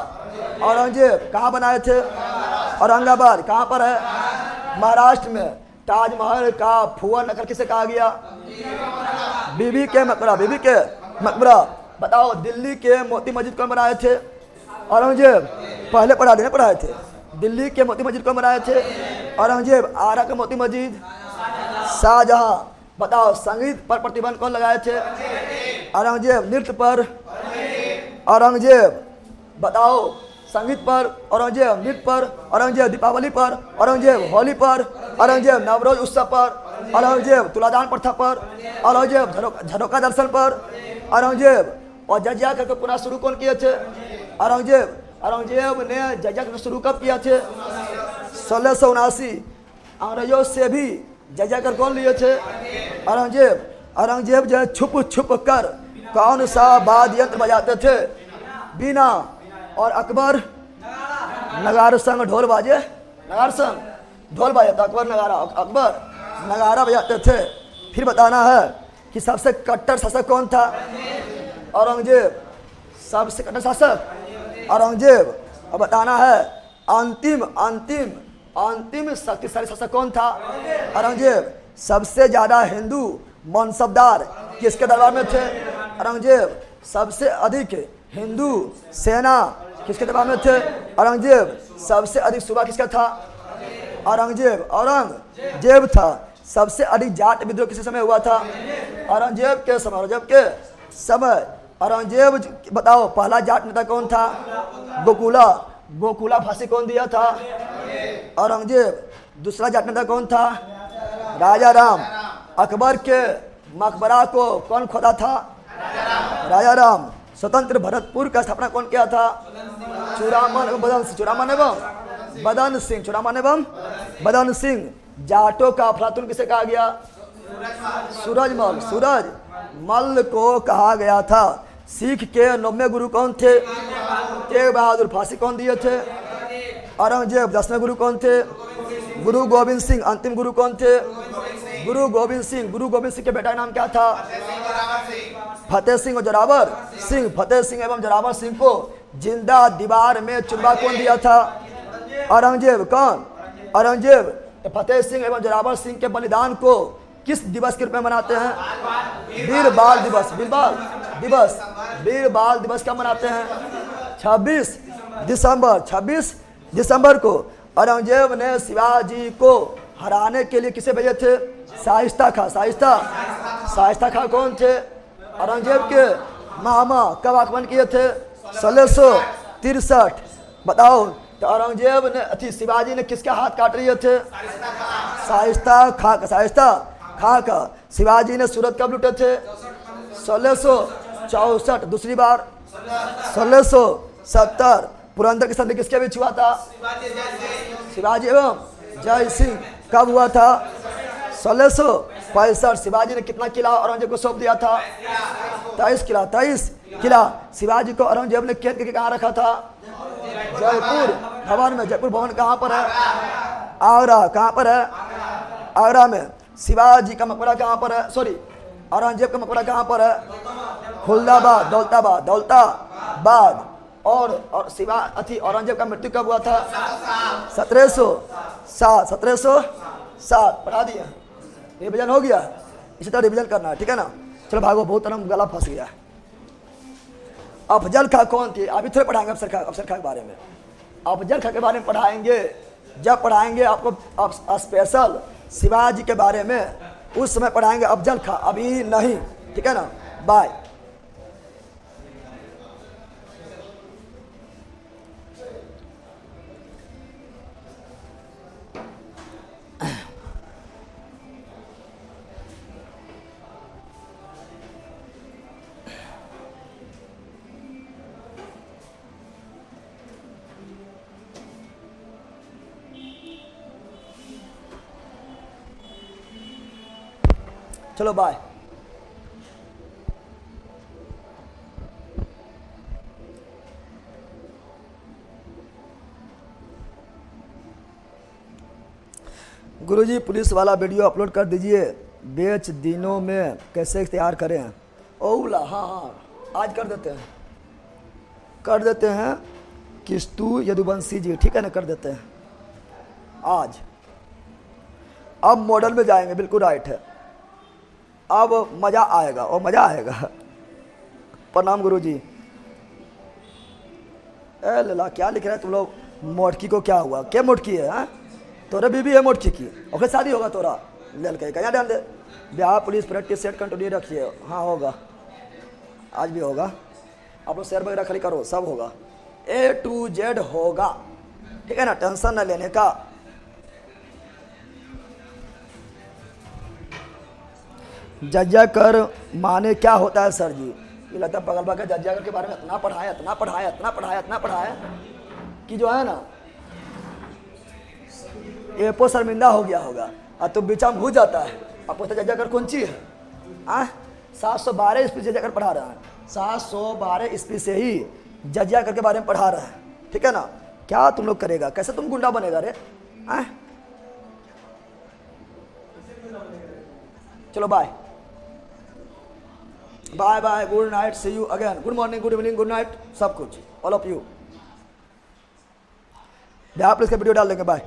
Speaker 1: औरंगजेब कहाँ बनाए थे? औरंगाबाद। कहाँ पर है? महाराष्ट्र में। ताजमहल का फुआ नकल किसे कहा गया? बीबी के मकबरा। बीबी के मकबरा। बताओ दिल्ली के मोती मस्जिद कौन बनाए थे? औरंगजेब। पहले पढ़ा देने पढ़ाए थे। दिल्ली के मोती मस्जिद कौन बनाए थे? औरंगजेब। आरा के मोती मस्जिद? शाहजहां। बताओ संगीत पर प्रतिबंध कौन लगाए थे? औरंगजेब। नृत्य पर? औरंगजेब। बताओ संगीत पर? औरंगजेब। नृत्य पर? औरंगजेब। दीपावली पर? औरंगजेब। होली पर? औरंगजेब। नवरोज उत्सव पर? औरंगजेब। तुलादान प्रथा पर? औरंगजेब। झरोका दर्शन पर? औरंगजेब। और जजिया करके पुनः शुरू कौन किए थे? औरंगजेब। औरंगजेब ने जजिया करके शुरू कब किया थे? 1679। अंग्रेजों से भी जजिया कर कौन लिए थे? औरंगजेब। औरंगजेब जो छुप छुप कर कौन सा वाद्य यंत्र बजाते थे? बीना। और अकबर? नगार संग ढोल बाजे। नगार संग ढोल बाजे तो अकबर नगारा। अकबर नगारा बजाते थे। फिर बताना है कि सबसे कट्टर शासक कौन था? औरंगजेब। सबसे कट्टर शासक औरंगजेब। और बताना है अंतिम अंतिम अंतिम शक्तिशाली शासक कौन था? औरंगजेब। सबसे ज्यादा हिंदू मनसबदार किसके दरबार में थे? औरंगजेब। सबसे अधिक हिंदू सेना किसके दरबार में थे? औरंगजेब। सबसे अधिक सूबा किसका था? औरंगजेब। औरंगजेब था। सबसे अधिक जाट विद्रोह किस समय हुआ था? औरंगजेब के समय। औरंगजेब के समय। औरंगजेब। बताओ पहला जाट नेता कौन था? गोकुला। गोकुला फांसी कौन दिया था? औरंगजेब। दूसरा जाट नेता कौन था? राजा राम। अकबर के मकबरा को कौन खोदा था? राजा राम। स्वतंत्र भरतपुर का स्थापना कौन किया था? चूड़ामन एवं बदन सिंह। चूड़ामन एवं बदन सिंह। चूड़ामन एवं बदन सिंह। जाटों का अफलातून किसे कहा गया? सूरजमल। सूरजमल को कहा गया था। सिख के 9वें गुरु कौन थे? तेग बहादुर। फांसी कौन दिए थे? औरंगजेब। 10वें गुरु कौन थे? गुरु गोविंद सिंह। अंतिम गुरु कौन थे? गुरु गोविंद सिंह। गुरु गोविंद सिंह के बेटा का नाम क्या था? फतेह सिंह और जोरावर सिंह। फतेह सिंह एवं जोरावर सिंह को जिंदा दीवार में चुनवा कौन दिया था? औरंगजेब। कौन? औरंगजेब। फतेह सिंह एवं जोरावर सिंह के बलिदान को किस दिवस के रूप में मनाते हैं? वीर बाल दिवस। वीर बाल दिवस। वीर बाल दिवस क्या मनाते हैं? 26 दिसंबर। 26 दिसंबर को औरंगजेब ने शिवाजी को हराने के लिए किसे भेजे थे? शाइस्ता खां। शाइस्ता खां कौन थे? औरंगजेब के मामा। कब आक्रमण किए थे? 1663। बताओ तो औरंगजेब ने शिवाजी ने किसके हाथ काट लिए थे? शाइस्ता खां का। शाइस्ता खां का। शिवाजी ने सूरत कब लूटे थे? 1664। दूसरी बार 1670। पुरंदर की संधि किसके बीच हुआ था? शिवाजी एवं जय सिंह। कब हुआ था? 1665। शिवाजी ने कितना किला औरंगजेब को सौंप दिया था? 23 किला। 23 किला शिवाजी को औरंगजेब ने कैद करके कहाँ रखा था? जयपुर भवन में। जयपुर भवन कहाँ पर है? आगरा। कहाँ पर है? आगरा में। शिवाजी का मकबरा कहाँ पर है? सॉरी, औरंगजेब का मकबरा कहाँ पर है? खुलदाबाद। दौलताबाद। और औरंगजेब का मृत्यु कब हुआ था? 1707। 1707 पढ़ा दिया। रिविजन हो गया। इसी तरह रिविजन करना है, ठीक है ना? चलो भागो, बहुत तरह गला फंस गया। अफजल खां कौन थी? अभी थोड़े पढ़ाएंगे अफजल खां के बारे में। अफजल खां के बारे में पढ़ाएंगे जब पढ़ाएंगे आपको स्पेशल शिवाजी के बारे में, उस समय पढ़ाएंगे अफजल खां, अभी नहीं, ठीक है ना? बाय। चलो बाय। गुरुजी पुलिस वाला वीडियो अपलोड कर दीजिए, बेच दिनों में कैसे तैयार करें। ओला हाँ हाँ आज कर देते हैं किस्तु यदुवंशी जी, ठीक है ना, कर देते हैं आज। अब मॉडल में जाएंगे, बिल्कुल राइट है, अब मज़ा आएगा और मज़ा आएगा। प्रणाम गुरुजी। ए लला क्या लिख रहे हैं तुम लोग, मोटकी को क्या हुआ, क्या मोटकी है हाँ? तोरा बीबी है मोटकी की, ओके शादी होगा तोरा, लेल के कहाँ डाल दे। Bihar police practice set continue रखिए, हाँ होगा, आज भी होगा। आप लोग शेयर वगैरह खाली करो, सब होगा, A to Z होगा, ठीक है ना, टेंशन न लेने का। जज्जा कर माने क्या होता है सर जी? ये लगता है बगल बगल जज्जा कर के बारे में इतना पढ़ाया कि जो है ना एपो शर्मिंदा हो गया होगा, और तो बीचा में घुस जाता है। अब पूछते जज्जा कर कौन चीज है? 712 ईस्वी से जज्जा कर पढ़ा रहा है, 712 ईस्वी से ही जज्जा कर के बारे में पढ़ा रहा है, ठीक है ना। क्या तुम लोग करेगा, कैसे तुम गुंडा बनेगा रे? चलो bye bye bye, good night, see you again, good morning, good evening, good night, सब कुछ all of you. Bihar police का वीडियो डाल देंगे, बाय।